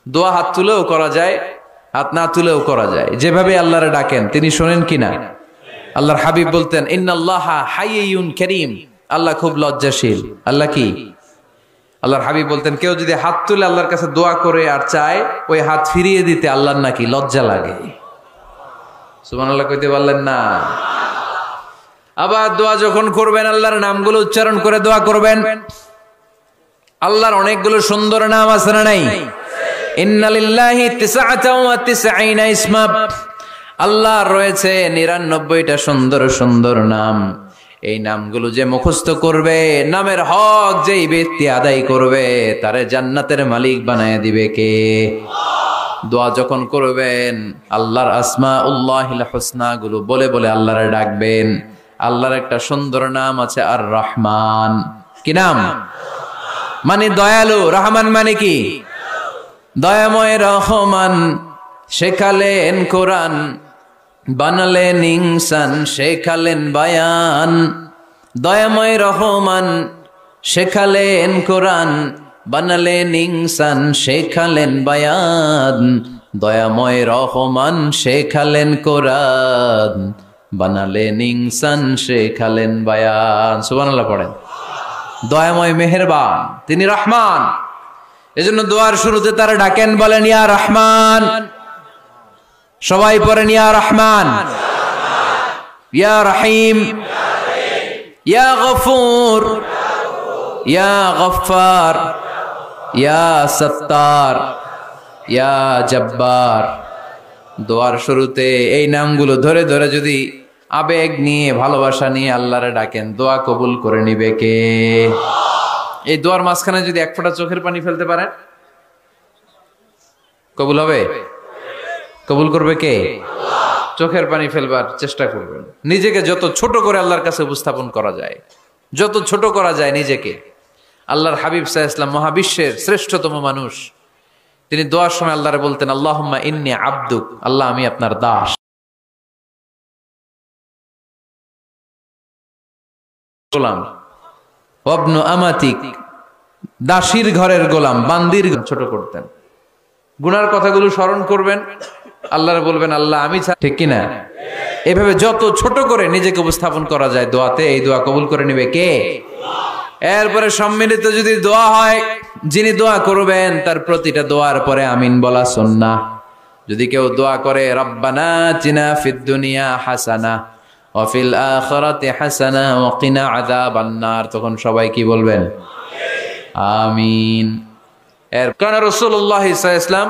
দোয়া হাত তুলেও করা যায়, হাত না তুলেও করা যায়। যেভাবে আল্লাহরে ডাকেন তিনি শোনেন কিনা। আল্লাহর হাবিব বলতেন, ইন্নাল্লাহা হাইয়ুন কারীম, আল্লাহ খুব লজ্জাশীল। আল্লাহ কি? আল্লাহর হাবিব বলতেন, কেউ যদি হাত তুলে আল্লাহর কাছে দোয়া করে আর চায় ওই হাত ফিরিয়ে দিতে আল্লাহর নাকি লজ্জা লাগে। সুবহানাল্লাহ কইতে পারলেন না? আবার দোয়া যখন করবেন আল্লাহর নামগুলো উচ্চারণ করে দোয়া করবেন। আল্লাহর অনেকগুলো সুন্দর নাম আছে না নাই? ইন্নালিল্লাহি 99 ইসমা, আল্লাহর রয়েছে 99টা সুন্দর সুন্দর নাম। এই নামগুলো যে মুখস্থ করবে, নামের হক যেই ব্যক্তি আদায় করবে, তারে জান্নাতের মালিক বানায় দিবে কে? দোয়া যখন করবেন আল্লাহর আসমাউল্লাহিল হুসনা গুলো বলে বলে আল্লাহরে ডাকবেন। আল্লাহর একটা সুন্দর নাম আছে আর রহমান। কি নাম? মানে দয়ালু। রহমান মানে কি? দয়াময়। রহমান শেখালেন কোরআন, বানালেন ইনসান, শেখালেন বায়ান। দয়াময় রহমান শেখালেন কোরআন, বানালেন ইনসান, শেখালেন বায়ান। দয়াময় রহমান শেখালেন কোরআন, বানালেন ইনসান, শেখালেন বায়ান। সুবহানাল্লাহ পড়েন। দয়াময় মেহেরবান, তিনি রহমান। এজন্য দোয়ার শুরুতে তারা ডাকেন, বলেন ইয়া রহমান। সবাই পড়েন ইয়া রহমান, ইয়া রহিম, ইয়া গফুর, ইয়া গফফার, ইয়া সত্তার, ইয়া জব্বার। দোয়ার শুরুতে এই নামগুলো ধরে ধরে যদি আবেগ নিয়ে ভালোবাসা নিয়ে আল্লাহরে ডাকেন, দোয়া কবুল করে নিবে কে? এই দোয়ার মাঝখানে যদি এক ফোঁটা চোখের পানি ফেলতে পারেন, কবুল হবে? কবুল করবে কে? চোখের পানি ফেলবার চেষ্টা করবেন। নিজেকে যত ছোট করে আল্লাহর কাছে উপস্থাপন করা যায়, যত ছোট করা যায় নিজেকে। আল্লাহর হাবিব সাল্লাল্লাহু আলাইহি ওয়াসাল্লাম মহাবিশ্বের শ্রেষ্ঠতম মানুষ, তিনি দোয়ার সময় আল্লাহরে বলতেন আল্লাহুম্মা ইন্নী আবদুক, আল্লাহ আমি আপনার দাস। গোলাম, ওয়াবনু আমাতিক, দাসীর ঘরের গোলাম, বান্দির ছোট করতেন। গুনার কথাগুলো স্মরণ করবেন, আল্লাহরে বলবেন আল্লাহ আমি, ঠিক কিনা? এভাবে যত ছোট করে নিজেকে উপস্থাপন করা যায় দোয়াতে, এই দোয়া কবুল করে নিবে কে? এরপরে সম্মিলিত যদি দোয়া হয়, যিনি দোয়া করবেন তার প্রতিটা দোয়ার পরে আমিন বলা সুন্নাহ। যদি কেউ দোয়া করে রব্বানা আতিনা ফিদ দুনিয়া হাসানা ওয়া ফিল আখিরাতি হাসানা ওয়া কিনা আযাবান নার, তখন সবাই কি বলবেন? আমিন। এর কারণ রাসূলুল্লাহ সাল্লাল্লাহু আলাইহি ওয়াসাল্লাম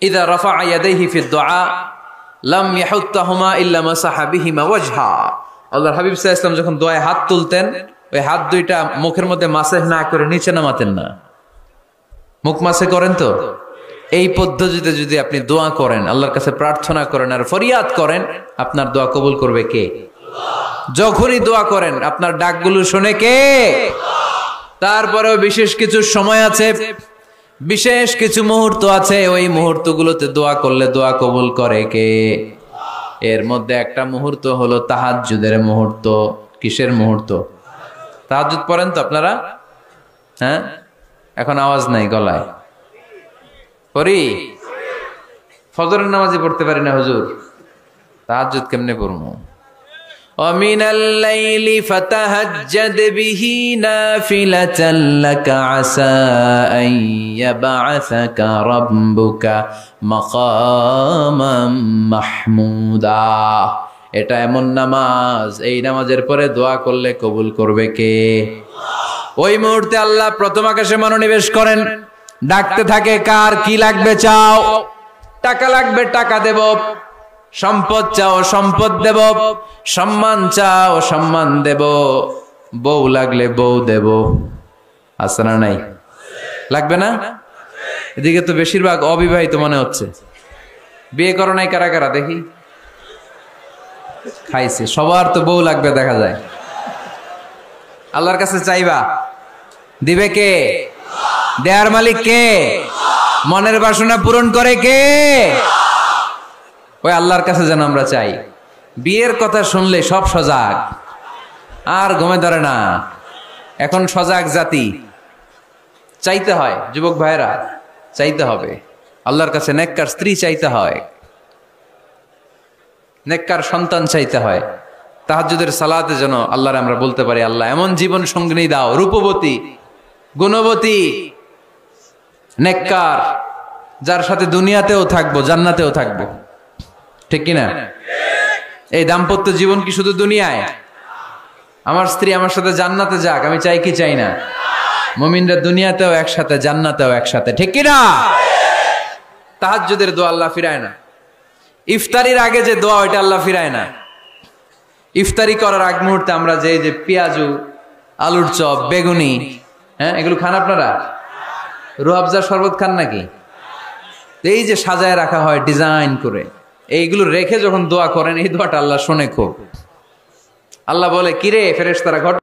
ইযা রাফা ইয়াদাইহি ফিদ দুআ লাম ইয়াহুত্তাহুমা ইল্লা মাসাহা বিহিমা ওয়াজহা। আল্লাহর হাবিব সাল্লাল্লাহু আলাইহি ওয়াসাল্লাম যখন দোয়ায় হাত তুলতেন, ওই হাত দুইটা মুখের মধ্যে মাসেহ না করে নিচে নামাতেন না। মুখ মাসে করেন তো? এই পদ্ধতিতে যদি আপনি দোয়া করেন, আল্লাহর কাছে প্রার্থনা করেন আর ফরিয়াদ করেন, আপনার দোয়া কবুল করবে কে? যখনই দোয়া করেন আপনার ডাকগুলো শুনে কে? তারপরেও বিশেষ কিছু সময় আছে, বিশেষ কিছু মুহূর্ত আছে, ওই মুহূর্তগুলোতে দোয়া করলে দোয়া কবুল করে কে? এর মধ্যে একটা মুহূর্ত হলো তাহাজ্জুদের মুহূর্ত। কিসের মুহূর্ত? তাহাজ্জুদ পড়েন তো আপনারা? হ্যাঁ, এখন আওয়াজ নাই গলায়। পড়ি? ফজরের নামাজই পড়তে পারি না হুজুর, তাহাজ্জুদ কেমনে পড়বো? ومن الليل فتهجد به نافلة لك عسى أن يبعثك ربك مقاما محمودا। এটা এমন নামাজ, এই নামাজের পরে দোয়া করলে কবুল করবে কে? ওই মুহূর্তে আল্লাহ প্রথম আকাশে মনোনিবেশ করেন, ডাকতে থাকে কার কি লাগবে চাও? টাকা লাগবে টাকা দেব, সম্পদ চাও সম্পদ দেব, সম্মান চাও সম্মান দেব, বউ লাগলে বউ দেব। আছে না নাই? লাগবে না? এদিকে তো বেশিরভাগ অবিবাহিত মনে হচ্ছে। বিয়ে করো নাই কারা কারা দেখি? খাইছে। সবার তো বউ লাগবে দেখা যায়। আল্লাহর কাছে চাইবা, দিবে কে? দেয়ার মালিক কে? মনের বাসনা পূরণ করে কে? ওই আল্লাহর কাছে যেন আমরা চাই। বিয়ের কথা শুনলে সব সজাগ, আর ঘুমে ধরে না। এখন সজাগ জাতি, চাইতে হয়। যুবক ভাইরা চাইতে হবে আল্লাহর কাছে, নেককার স্ত্রী চাইতে হয়, নেককার সন্তান চাইতে হয়। তাহাজ্জুদের সালাতে যেন আল্লাহর আমরা বলতে পারি আল্লাহ এমন জীবন সঙ্গিনী দাও, রূপবতী, গুণবতী, নেককার, যার সাথে দুনিয়াতেও থাকবো জান্নাতেও থাকবো। ঠিক কিনা? এই দাম্পত্য জীবন কি শুধু দুনিয়ায়? আমার স্ত্রী আমার সাথে জান্নাতে যাক, আমি চাই কি চাই না? মুমিনরা দুনিয়াতেও একসাথে, জান্নাতেও একসাথে। ঠিক কিনা? তাহাজ্জুদের দোয়া আল্লাহ ফিরায় না। ইফতারির আগে যে দোয়া, ওইটা আল্লাহ ফিরায় না। ইফতারি করার আগ মুহূর্তে আমরা যে পেঁয়াজু, আলুর চপ, বেগুনি, হ্যাঁ, এগুলো খান আপনারা? রুহাবজার শরবত খান নাকি? এই যে সাজায় রাখা হয় ডিজাইন করে, এইগুলো রেখে যখন দোয়া করেন, এই দোয়াটা আল্লাহ শোনে খুব। আল্লাহ বলে কিরে ফেরেশতারা ঘট